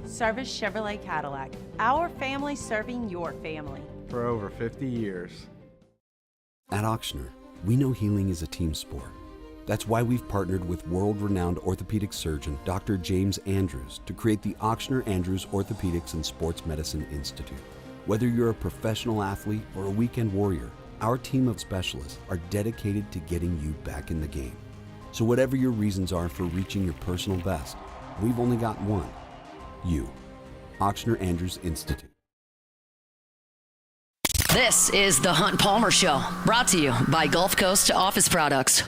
Service Chevrolet Cadillac, our family serving your family. For over 50 years. At Auctioner, we know healing is a team sport. That's why we've partnered with world-renowned orthopedic surgeon Dr. James Andrews to create the Auctioner Andrews Orthopedics and Sports Medicine Institute. Whether you're a professional athlete or a weekend warrior, our team of specialists are dedicated to getting you back in the game. So whatever your reasons are for reaching your personal best, we've only got one. You. Auctioner Andrews Institute. This is the Hunt Palmer Show, brought to you by Gulf Coast Office Products.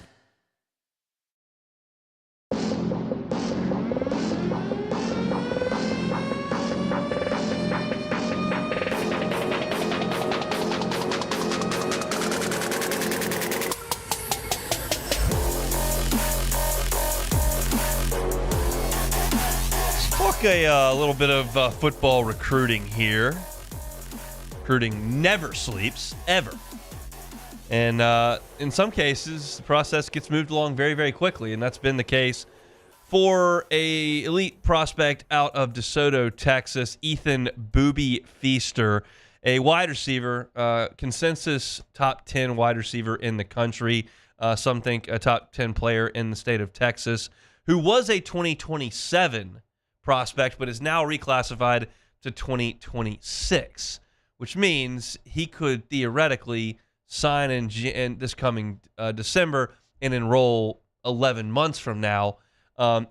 Let's talk a little bit of football recruiting here. Recruiting never sleeps, ever. And in some cases, the process gets moved along very, very quickly, and that's been the case for a elite prospect out of DeSoto, Texas, Ethan Booby Feaster, a wide receiver, consensus top 10 wide receiver in the country. Some think a top 10 player in the state of Texas, who was a 2027 prospect, but is now reclassified to 2026. Which means he could theoretically sign in this coming December and enroll 11 months from now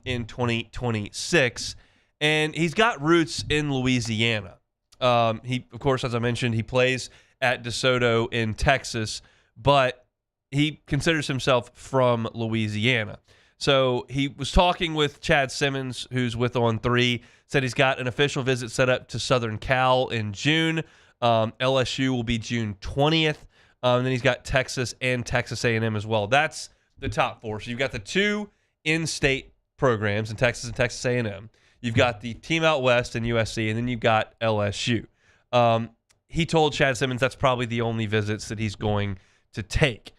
in 2026. And he's got roots in Louisiana. He, of course, as I mentioned, he plays at DeSoto in Texas, but he considers himself from Louisiana. So he was talking with Chad Simmons, who's with On3, said he's got an official visit set up to Southern Cal in June. LSU will be June 20th. And then he's got Texas and Texas A&M as well. That's the top four. So you've got the two in-state programs in Texas and Texas A&M. You've got the team out west in USC, and then you've got LSU. He told Chad Simmons that's probably the only visits that he's going to take.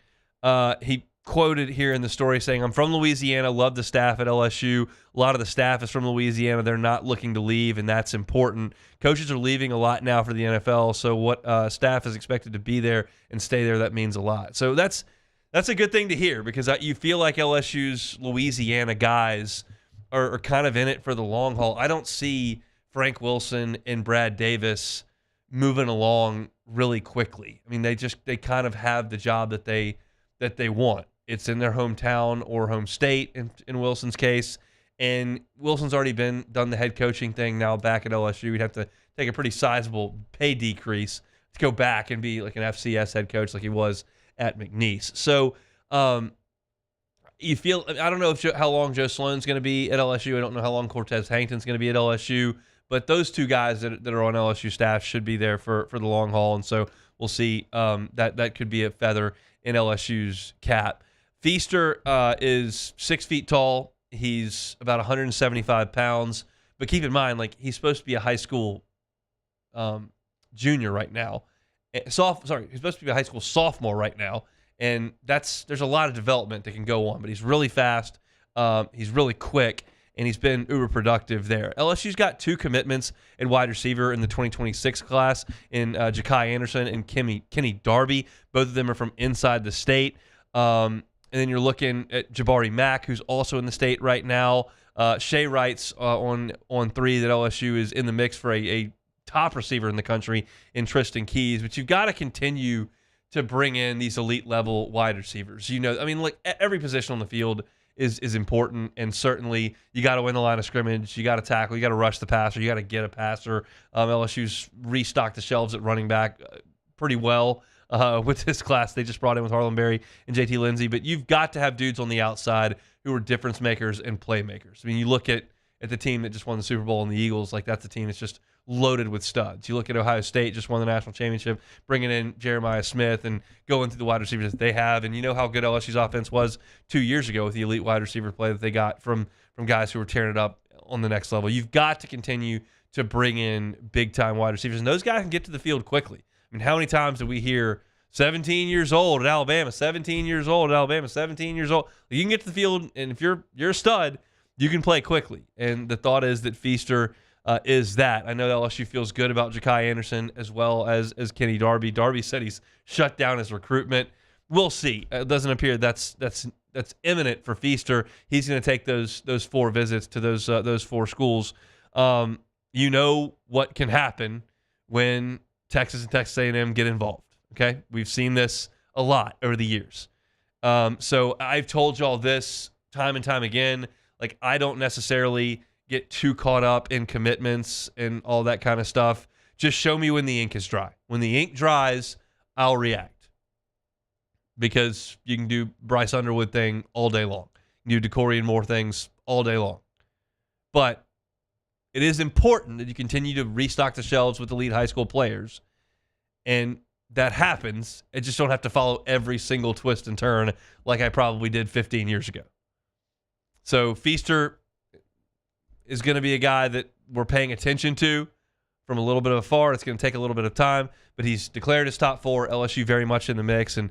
He quoted here in the story saying, "I'm from Louisiana, love the staff at LSU. A lot of the staff is from Louisiana. They're not looking to leave, and that's important. Coaches are leaving a lot now for the NFL, so what staff is expected to be there and stay there, that means a lot." So that's a good thing to hear, because you feel like LSU's Louisiana guys are kind of in it for the long haul. I don't see Frank Wilson and Brad Davis moving along really quickly. I mean, they kind of have the job that they want. It's in their hometown or home state in Wilson's case. And Wilson's already done the head coaching thing now back at LSU. He'd have to take a pretty sizable pay decrease go back and be like an FCS head coach like he was at McNeese. So you feel, I don't know how long Joe Sloan's going to be at LSU. I don't know how long Cortez Hankton's going to be at LSU. But those two guys that are on LSU staff should be there for the long haul. And so we'll see. That could be a feather in LSU's cap. Feaster is 6 feet tall. He's about 175 pounds. But keep in mind, like, he's supposed to be a high school junior right now. He's supposed to be a high school sophomore right now. And there's a lot of development that can go on. But he's really fast. He's really quick. And he's been uber productive there. LSU's got 2 commitments in wide receiver in the 2026 class in Ja'Kai Anderson and Kenny Darby. Both of them are from inside the state. And then you're looking at Jabari Mack, who's also in the state right now. Shea writes on 3 that LSU is in the mix for a top receiver in the country in Tristan Keys. But you've got to continue to bring in these elite level wide receivers. Like every position on the field is important, and certainly you got to win the line of scrimmage, you got to tackle, you got to rush the passer, you got to get a passer. LSU's restocked the shelves at running back pretty well with this class they just brought in with Harlan Berry and JT Lindsey, but you've got to have dudes on the outside who are difference makers and playmakers. I mean, you look at the team that just won the Super Bowl and the Eagles, like that's a team that's just loaded with studs. You look at Ohio State, just won the national championship, bringing in Jeremiah Smith and going through the wide receivers that they have. And you know how good LSU's offense was 2 years ago with the elite wide receiver play that they got from guys who were tearing it up on the next level. You've got to continue to bring in big-time wide receivers. And those guys can get to the field quickly. I mean, how many times do we hear 17 years old at Alabama, 17 years old at Alabama, 17 years old? You can get to the field, and if you're a stud, you can play quickly. And the thought is that Feaster is that. I know that LSU feels good about Ja'Kai Anderson as well as Kenny Darby. Darby said he's shut down his recruitment. We'll see. It doesn't appear that's imminent for Feaster. He's going to take those 4 visits to those 4 schools. You know what can happen when Texas and Texas A&M get involved. Okay, we've seen this a lot over the years. So I've told y'all this time and time again. Like, I don't necessarily get too caught up in commitments and all that kind of stuff. Just show me when the ink is dry. When the ink dries, I'll react. Because you can do Bryce Underwood thing all day long. You can do DeCorian Moore things all day long. But it is important that you continue to restock the shelves with elite high school players. And that happens. I just don't have to follow every single twist and turn like I probably did 15 years ago. So Feaster is going to be a guy that we're paying attention to from a little bit of afar. It's going to take a little bit of time, but he's declared his top 4. LSU very much in the mix, and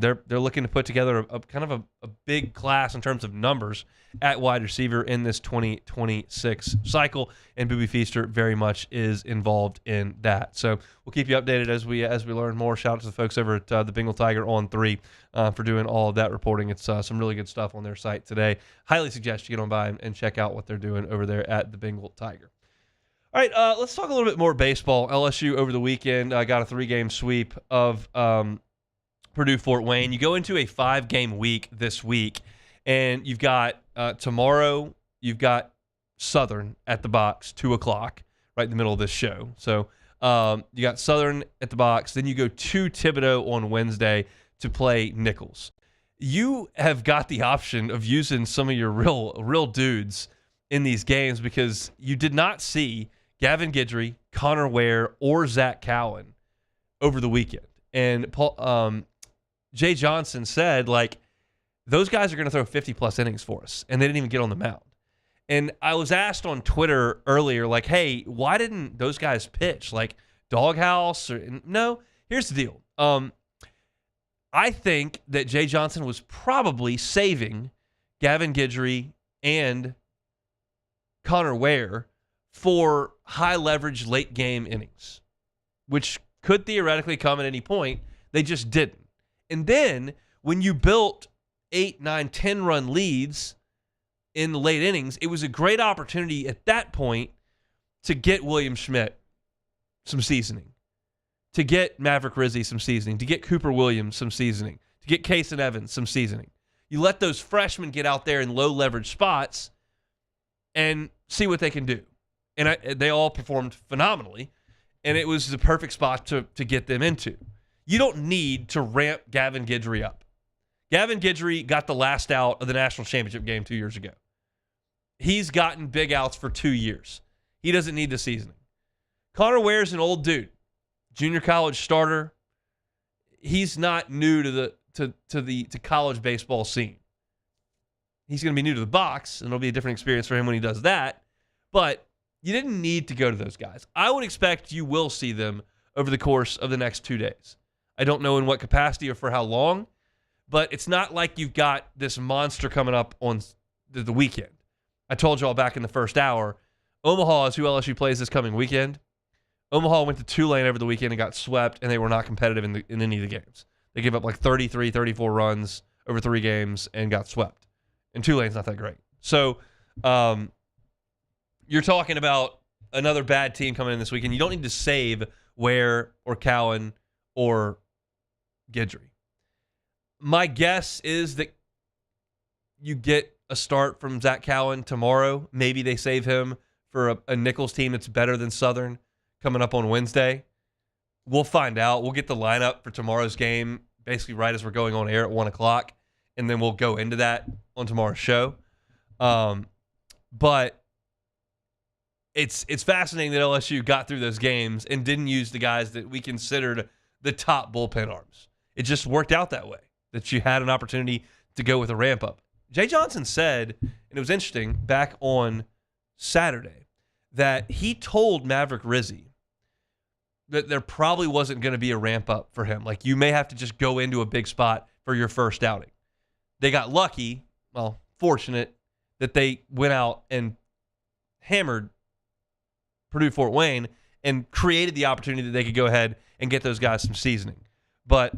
they're looking to put together a kind of a big class in terms of numbers at wide receiver in this 2026 cycle, and Boobie Feaster very much is involved in that. So we'll keep you updated as we learn more. Shout out to the folks over at the Bengal Tiger on 3 for doing all of that reporting. It's some really good stuff on their site today. Highly suggest you get on by and check out what they're doing over there at the Bengal Tiger. All right, let's talk a little bit more baseball. LSU over the weekend got a 3-game sweep of Purdue-Fort Wayne. You go into a 5-game week this week, and you've got tomorrow, you've got Southern at the box, 2 o'clock, right in the middle of this show. So you got Southern at the box. Then you go to Thibodeau on Wednesday to play Nichols. You have got the option of using some of your real dudes in these games because you did not see Gavin Guidry, Connor Ware, or Zach Cowan over the weekend. And Jay Johnson said, like, those guys are going to throw 50-plus innings for us, and they didn't even get on the mound. And I was asked on Twitter earlier, like, hey, why didn't those guys pitch? Like, Doghouse? No, here's the deal. I think that Jay Johnson was probably saving Gavin Guidry and Connor Ware for high-leverage late-game innings, which could theoretically come at any point. They just didn't. And then when you built 8, 9, 10-run leads in the late innings, it was a great opportunity at that point to get William Schmidt some seasoning, to get Maverick Rizzi some seasoning, to get Cooper Williams some seasoning, to get Kason Evans some seasoning. You let those freshmen get out there in low-leverage spots and see what they can do. And they all performed phenomenally. and it was the perfect spot to get them into. You don't need to ramp Gavin Guidry up. Gavin Guidry got the last out of the national championship game 2 years ago. He's gotten big outs for 2 years. He doesn't need the seasoning. Connor Ware's an old dude, junior college starter. He's not new to the college baseball scene. He's going to be new to the box, and it'll be a different experience for him when he does that. But you didn't need to go to those guys. I would expect you will see them over the course of the next 2 days. I don't know in what capacity or for how long, but it's not like you've got this monster coming up on the weekend. I told you all back in the first hour, Omaha is who LSU plays this coming weekend. Omaha went to Tulane over the weekend and got swept, and they were not competitive in any of the games. They gave up like 33, 34 runs over 3 games and got swept. And Tulane's not that great. So you're talking about another bad team coming in this weekend. You don't need to save Ware or Cowan or Guidry. My guess is that you get a start from Zach Cowan tomorrow. Maybe they save him for a Nichols team that's better than Southern coming up on Wednesday. We'll find out. We'll get the lineup for tomorrow's game basically right as we're going on air at 1 o'clock, and then we'll go into that on tomorrow's show. But it's fascinating that LSU got through those games and didn't use the guys that we considered the top bullpen arms. It just worked out that way, that you had an opportunity to go with a ramp-up. Jay Johnson said, and it was interesting, back on Saturday, that he told Maverick Rizzi that there probably wasn't going to be a ramp-up for him. Like, you may have to just go into a big spot for your first outing. They got lucky, well, fortunate, that they went out and hammered Purdue Fort Wayne and created the opportunity that they could go ahead and get those guys some seasoning. But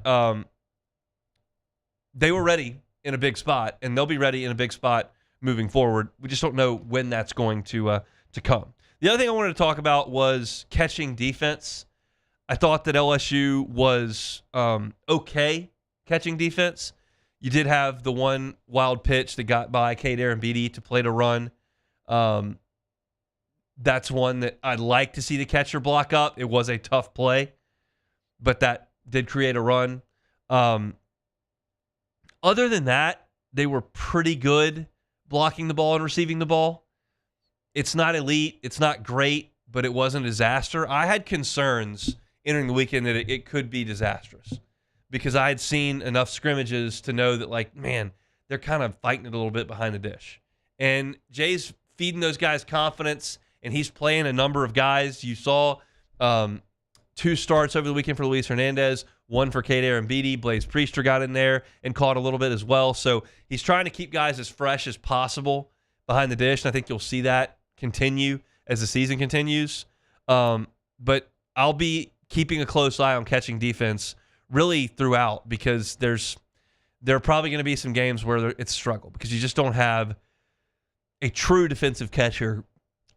they were ready in a big spot, and they'll be ready in a big spot moving forward. We just don't know when that's going to come. The other thing I wanted to talk about was catching defense. I thought that LSU was okay catching defense. You did have the one wild pitch that got by Cade Arambidi to play to run. That's one that I'd like to see the catcher block up. It was a tough play, but that did create a run. Other than that, they were pretty good blocking the ball and receiving the ball. It's not elite. It's not great, but it wasn't a disaster. I had concerns entering the weekend that it could be disastrous because I had seen enough scrimmages to know that, like, man, they're kind of fighting it a little bit behind the dish. And Jay's feeding those guys confidence, and he's playing a number of guys. You saw 2 starts over the weekend for Luis Hernandez, 1 for Cade Arambidi. Blaze Priester got in there and caught a little bit as well. So he's trying to keep guys as fresh as possible behind the dish, and I think you'll see that continue as the season continues. But I'll be keeping a close eye on catching defense really throughout because there are probably going to be some games where it's a struggle because you just don't have a true defensive catcher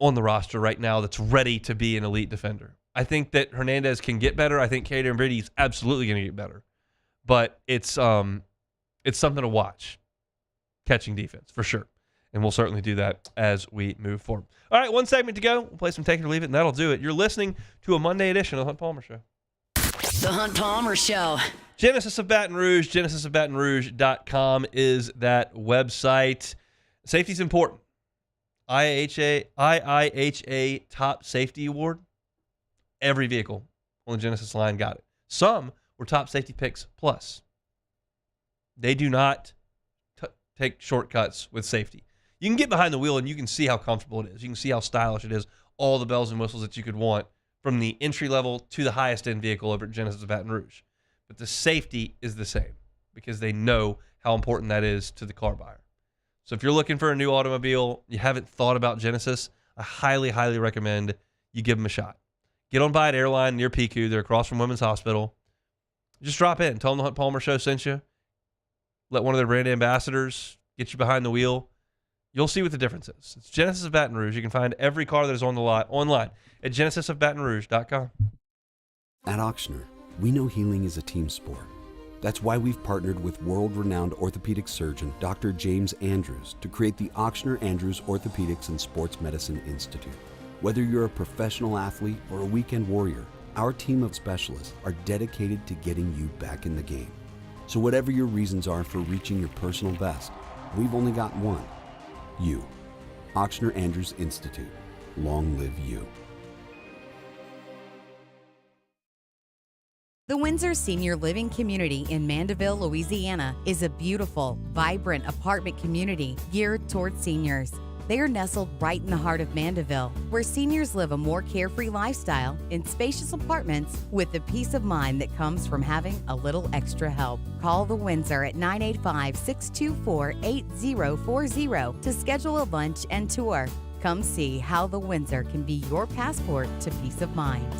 on the roster right now that's ready to be an elite defender. I think that Hernandez can get better. I think Cade Arambidi is absolutely going to get better. But it's something to watch, catching defense, for sure. And we'll certainly do that as we move forward. All right, 1 segment to go. We'll play some Take It or Leave It, and that'll do it. You're listening to a Monday edition of The Hunt Palmer Show. The Hunt Palmer Show. Genesis of Baton Rouge, genesisofbatonrouge.com is that website. Safety's important. IIHA Top Safety Award. Every vehicle on the Genesis line got it. Some were Top Safety Picks Plus. They do not take shortcuts with safety. You can get behind the wheel and you can see how comfortable it is. You can see how stylish it is. All the bells and whistles that you could want from the entry level to the highest end vehicle over at Genesis of Baton Rouge. But the safety is the same because they know how important that is to the car buyer. So if you're looking for a new automobile, you haven't thought about Genesis, I highly, highly recommend you give them a shot. Get on by at Airline near PQ. They're across from Women's Hospital. Just drop in. Tell them the Hunt Palmer Show sent you. Let one of their brand ambassadors get you behind the wheel. You'll see what the difference is. It's Genesis of Baton Rouge. You can find every car that is on the lot online at genesisofbatonrouge.com. At Auctioner, we know healing is a team sport. That's why we've partnered with world-renowned orthopedic surgeon Dr. James Andrews to create the Auctioner Andrews Orthopedics and Sports Medicine Institute. Whether you're a professional athlete or a weekend warrior, our team of specialists are dedicated to getting you back in the game. So whatever your reasons are for reaching your personal best, we've only got one. You. Ochsner Andrews Institute. Long live you. The Windsor Senior Living Community in Mandeville, Louisiana is a beautiful, vibrant apartment community geared toward seniors. They are nestled right in the heart of Mandeville, where seniors live a more carefree lifestyle in spacious apartments with the peace of mind that comes from having a little extra help. Call the Windsor at 985-624-8040 to schedule a lunch and tour. Come see how the Windsor can be your passport to peace of mind.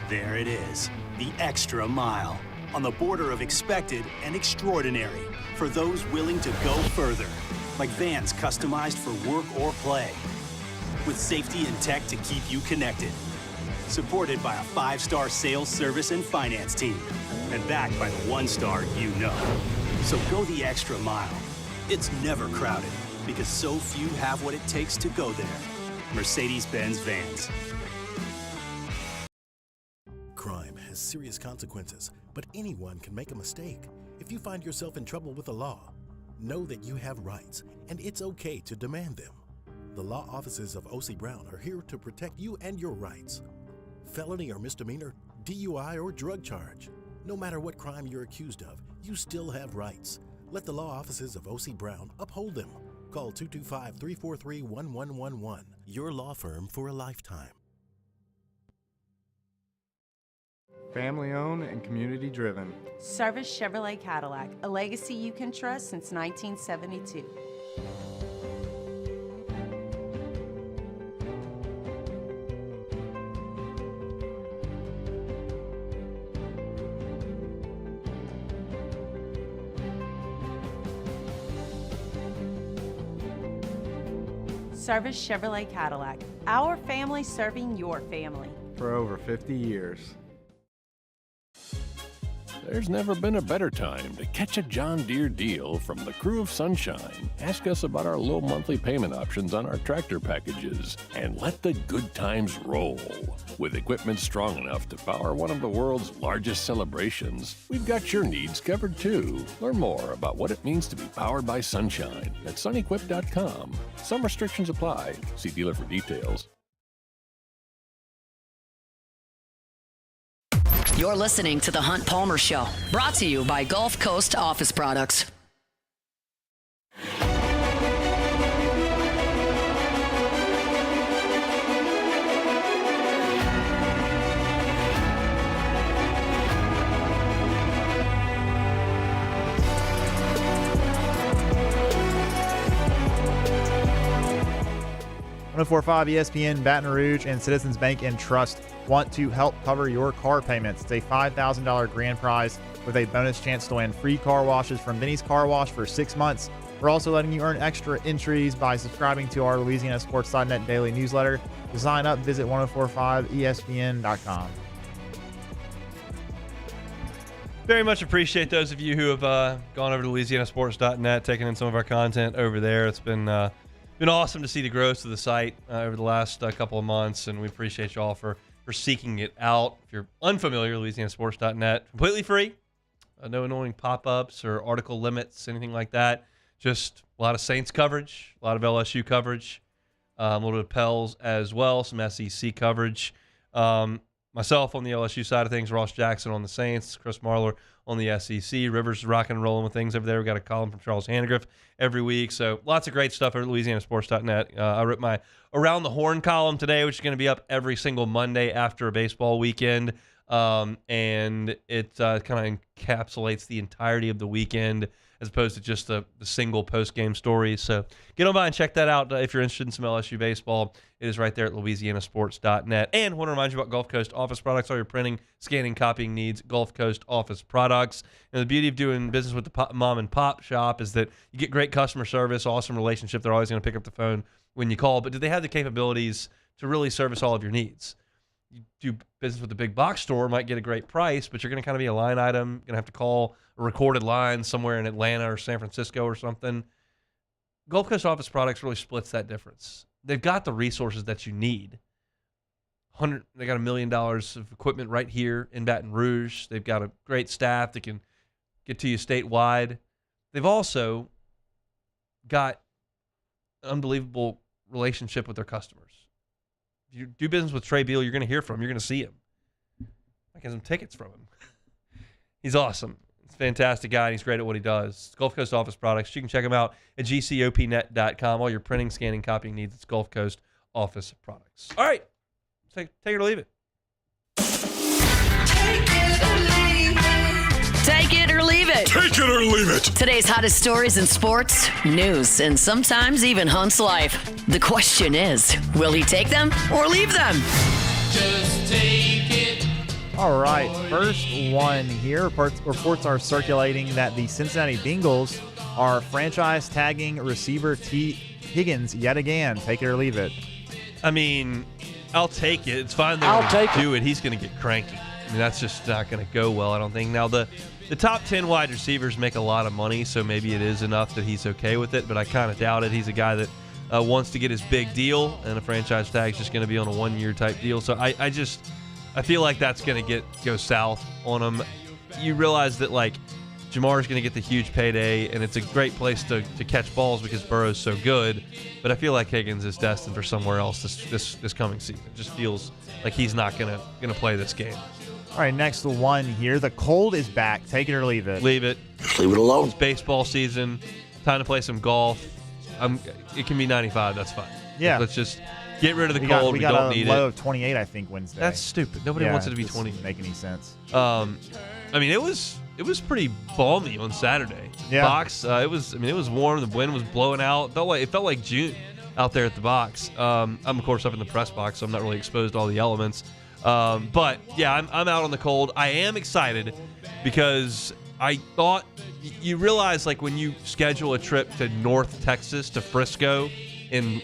There it is, the extra mile, on the border of expected and extraordinary for those willing to go further, like vans customized for work or play, with safety and tech to keep you connected, supported by a 5-star sales, service, and finance team, and backed by the 1-star you know. So go the extra mile. It's never crowded, because so few have what it takes to go there. Mercedes-Benz Vans. Crime has serious consequences, but anyone can make a mistake. If you find yourself in trouble with the law, know that you have rights, and it's okay to demand them. The law offices of O.C. Brown are here to protect you and your rights. Felony or misdemeanor, DUI or drug charge. No matter what crime you're accused of, you still have rights. Let the law offices of O.C. Brown uphold them. Call 225-343-1111. Your law firm for a lifetime. Family owned and community driven. Service Chevrolet Cadillac, a legacy you can trust since 1972. Service Chevrolet Cadillac, our family serving your family. For over 50 years. There's never been a better time to catch a John Deere deal from the crew of Sunshine. Ask us about our low monthly payment options on our tractor packages and let the good times roll. With equipment strong enough to power one of the world's largest celebrations, we've got your needs covered too. Learn more about what it means to be powered by Sunshine at sunequip.com. Some restrictions apply. See dealer for details. You're listening to The Hunt Palmer Show, brought to you by Gulf Coast Office Products. ESPN, Baton Rouge, and Citizens Bank and Trust want to help cover your car payments. It's a $5,000 grand prize with a bonus chance to win free car washes from Vinny's Car Wash for 6 months. We're also letting you earn extra entries by subscribing to our LouisianaSports.net daily newsletter. To sign up, visit 1045ESPN.com. Very much appreciate those of you who have gone over to LouisianaSports.net, taking in some of our content over there. It's been awesome to see the growth of the site over the last couple of months, and we appreciate you all for seeking it out. If you're unfamiliar, LouisianaSports.net, completely free. No annoying pop-ups or article limits, anything like that. Just a lot of Saints coverage, a lot of LSU coverage, a little bit of Pels as well, some SEC coverage. Myself on the LSU side of things, Ross Jackson on the Saints, Chris Marler on the SEC. Rivers rocking and rolling with things over there. We got a column from Charles Handegriff every week. So lots of great stuff over at LouisianaSports.net. I wrote my Around the Horn column today, which is going to be up every single Monday after a baseball weekend. And it kind of encapsulates the entirety of the weekend as opposed to just the single post-game stories. So get on by and check that out if you're interested in some LSU baseball. It is right there at LouisianaSports.net. And I want to remind you about Gulf Coast Office Products. All your printing, scanning, copying needs, Gulf Coast Office Products. And the beauty of doing business with the mom and pop shop is that you get great customer service, awesome relationship. They're always going to pick up the phone when you call. But do they have the capabilities to really service all of your needs? You do business with the big box store, might get a great price, but you're going to kind of be a line item, going to have to call a recorded line somewhere in Atlanta or San Francisco or something. Gulf Coast Office Products really splits that difference. They've got the resources that you need. They got $1 million of equipment right here in Baton Rouge. They've got a great staff that can get to you statewide. They've also got an unbelievable relationship with their customers. If you do business with Trey Beal, you're going to hear from him. You're going to see him. I get some tickets from him. He's awesome. He's a fantastic guy, and he's great at what he does. Gulf Coast Office Products. You can check him out at gcopnet.com. All your printing, scanning, copying needs, it's Gulf Coast Office Products. All right. Take it or leave it. Take it or leave it. Take it or leave it. Today's hottest stories in sports, news, and sometimes even Hunt's life. The question is, will he take them or leave them? Just take it. All right, first one here. Reports are circulating that the Cincinnati Bengals are franchise tagging receiver T. Higgins yet again. Take it or leave it. I mean, I'll take it. It's fine. I'll take do it. He's going to get cranky. I mean, that's just not going to go well, I don't think. Now, the top 10 wide receivers make a lot of money, so maybe it is enough that he's okay with it, but I kind of doubt it. He's a guy that wants to get his big deal, and a franchise tag is just going to be on a one-year type deal. So I feel like that's going to go south on him. You realize that, like, Jamar's going to get the huge payday, and it's a great place to catch balls because Burrow's so good. But I feel like Higgins is destined for somewhere else this coming season. It just feels like he's not going to play this game. All right, next one here. The cold is back. Take it or leave it. Leave it. Just leave it alone. It's baseball season. Time to play some golf. It can be 95. That's fine. Yeah. Let's just get rid of the cold. We don't need it. We got a low of 28, I think, Wednesday. That's stupid. Nobody wants it to be 20. Doesn't make any sense. I mean, it was pretty balmy on Saturday. Yeah. Box. It was warm. The wind was blowing out. It felt like June out there at the box. I'm of course up in the press box, so I'm not really exposed to all the elements. But yeah, I'm out on the cold. I am excited because I thought you realize, like, when you schedule a trip to North Texas to Frisco in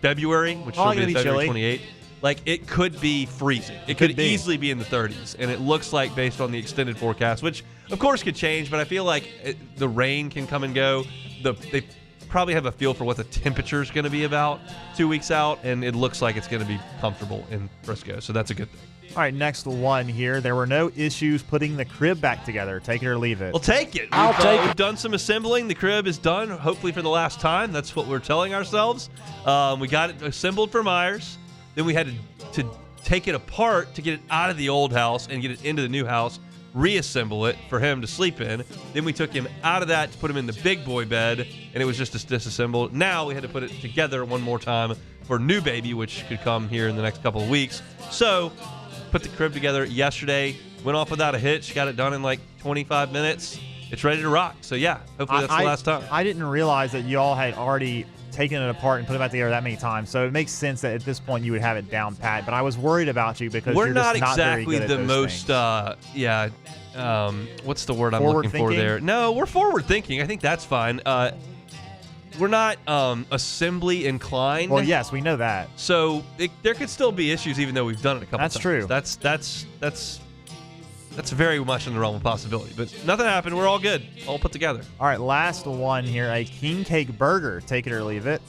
February, which will be February 28th, like, it could be freezing. It could easily be in the 30s, and it looks like, based on the extended forecast, which of course could change, but I feel like the rain can come and go. They probably have a feel for what the temperature is going to be about 2 weeks out, and it looks like it's going to be comfortable in Frisco, so that's a good thing. All right, next one here. There were no issues putting the crib back together. Take it or leave it. We'll take it. We've done some assembling. The crib is done, hopefully for the last time. That's what we're telling ourselves. We got it assembled for Myers. Then we had to take it apart to get it out of the old house and get it into the new house, reassemble it for him to sleep in. Then we took him out of that to put him in the big boy bed, and it was just disassembled. Now we had to put it together one more time for new baby, which could come here in the next couple of weeks. So put the crib together yesterday, went off without a hitch, got it done in like 25 minutes. It's ready to rock. So yeah, hopefully that's the last time. I didn't realize that you all had already taken it apart and put it back together that many times. So it makes sense that at this point you would have it down pat. But I was worried about you because you're just not very good at those most what's the word I'm looking for there? No, we're forward thinking. I think that's fine. We're not assembly inclined. Well, yes, we know that. So there could still be issues even though we've done it a couple times. That's true. That's very much in the realm of possibility. But nothing happened. We're all good. All put together. All right, last one here. A king cake burger. Take it or leave it.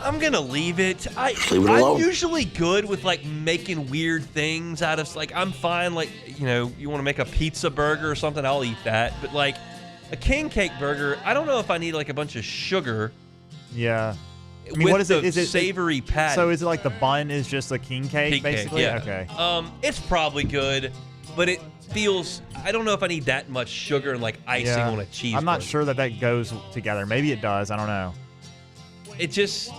I'm going to leave it. I'm usually good with, like, making weird things out of, like, I'm fine. Like, you want to make a pizza burger or something, I'll eat that. But, like, a king cake burger, I don't know if I need, like, a bunch of sugar. Yeah. I mean, what is it? Is it savory patty? So is it like the bun is just a king cake, basically? Yeah. Okay. It's probably good, but it feels, I don't know if I need that much sugar and, like, icing on a cheeseburger. I'm not sure that goes together. Maybe it does. I don't know. It just,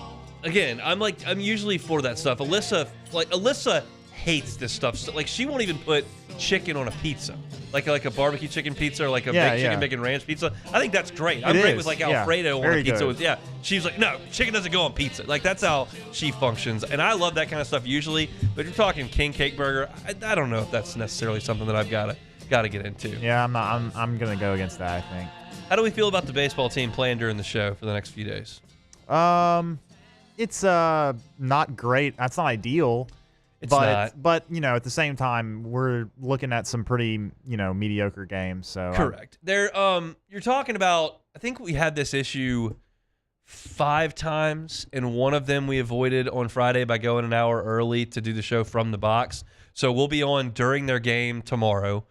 again, I'm usually for that stuff. Alyssa hates this stuff. Like, she won't even put chicken on a pizza. Like a barbecue chicken pizza or like a baked chicken bacon ranch pizza. I think that's great. I'm great with, like, Alfredo on a pizza. She's like, no, chicken doesn't go on pizza. Like, that's how she functions. And I love that kind of stuff usually. But if you're talking king cake burger, I don't know if that's necessarily something that I've got to get into. Yeah, I'm gonna go against that, I think. How do we feel about the baseball team playing during the show for the next few days? It's not great. That's not ideal. But at the same time, we're looking at some pretty mediocre games. So correct. You're talking about I think we had this issue 5 times, and one of them we avoided on Friday by going an hour early to do the show from the box. So we'll be on during their game tomorrow.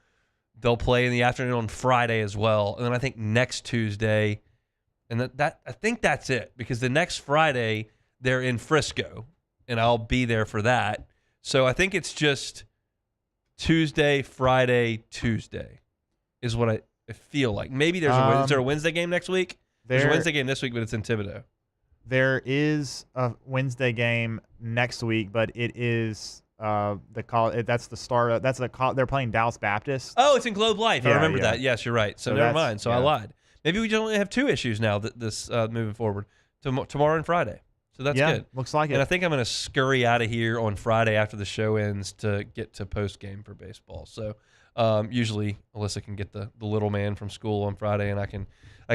They'll play in the afternoon on Friday as well. And then I think next Tuesday, and that I think that's it, because the next Friday they're in Frisco, and I'll be there for that. So I think it's just Tuesday, Friday, Tuesday is what I feel like. Maybe is there a Wednesday game next week? There's a Wednesday game this week, but it's in Thibodaux. There is a Wednesday game next week, but it is that's the start. They're playing Dallas Baptist. Oh, it's in Globe Life. I remember that. Yes, you're right. So never mind. So I lied. Maybe we only have 2 issues now this moving forward, tomorrow and Friday. So that's good. Looks like it. And I think I'm going to scurry out of here on Friday after the show ends to get to post game for baseball. So usually Alyssa can get the little man from school on Friday, and I can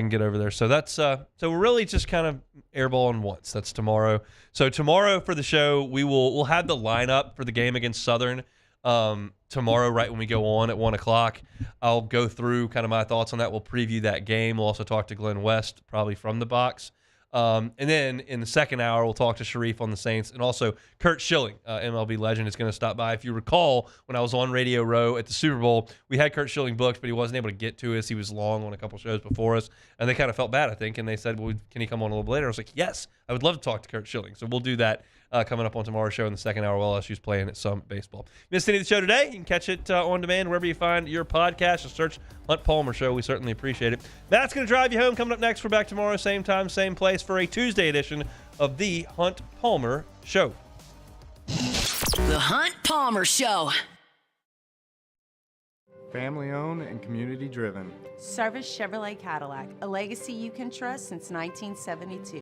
get over there. So that's so we're really just kind of airballing once. That's tomorrow. So tomorrow for the show, we'll have the lineup for the game against Southern tomorrow, right when we go on at 1:00. I'll go through kind of my thoughts on that. We'll preview that game. We'll also talk to Glenn West, probably from the box. And then in the second hour, we'll talk to Sharif on the Saints, and also Kurt Schilling, MLB legend, is going to stop by. If you recall, when I was on Radio Row at the Super Bowl, we had Kurt Schilling booked, but he wasn't able to get to us. He was long on a couple shows before us, and they kind of felt bad, I think, and they said, well, can he come on a little bit later? I was like, yes, I would love to talk to Kurt Schilling. So we'll do that coming up on tomorrow's show in the second hour while LSU's playing at Summit Baseball. Missed any of the show today? You can catch it on demand wherever you find your podcast. Just search Hunt Palmer Show. We certainly appreciate it. Matt's going to drive you home. Coming up next, we're back tomorrow, same time, same place, for a Tuesday edition of the Hunt Palmer Show. The Hunt Palmer Show. Family owned and community driven. Service Chevrolet Cadillac, a legacy you can trust since 1972.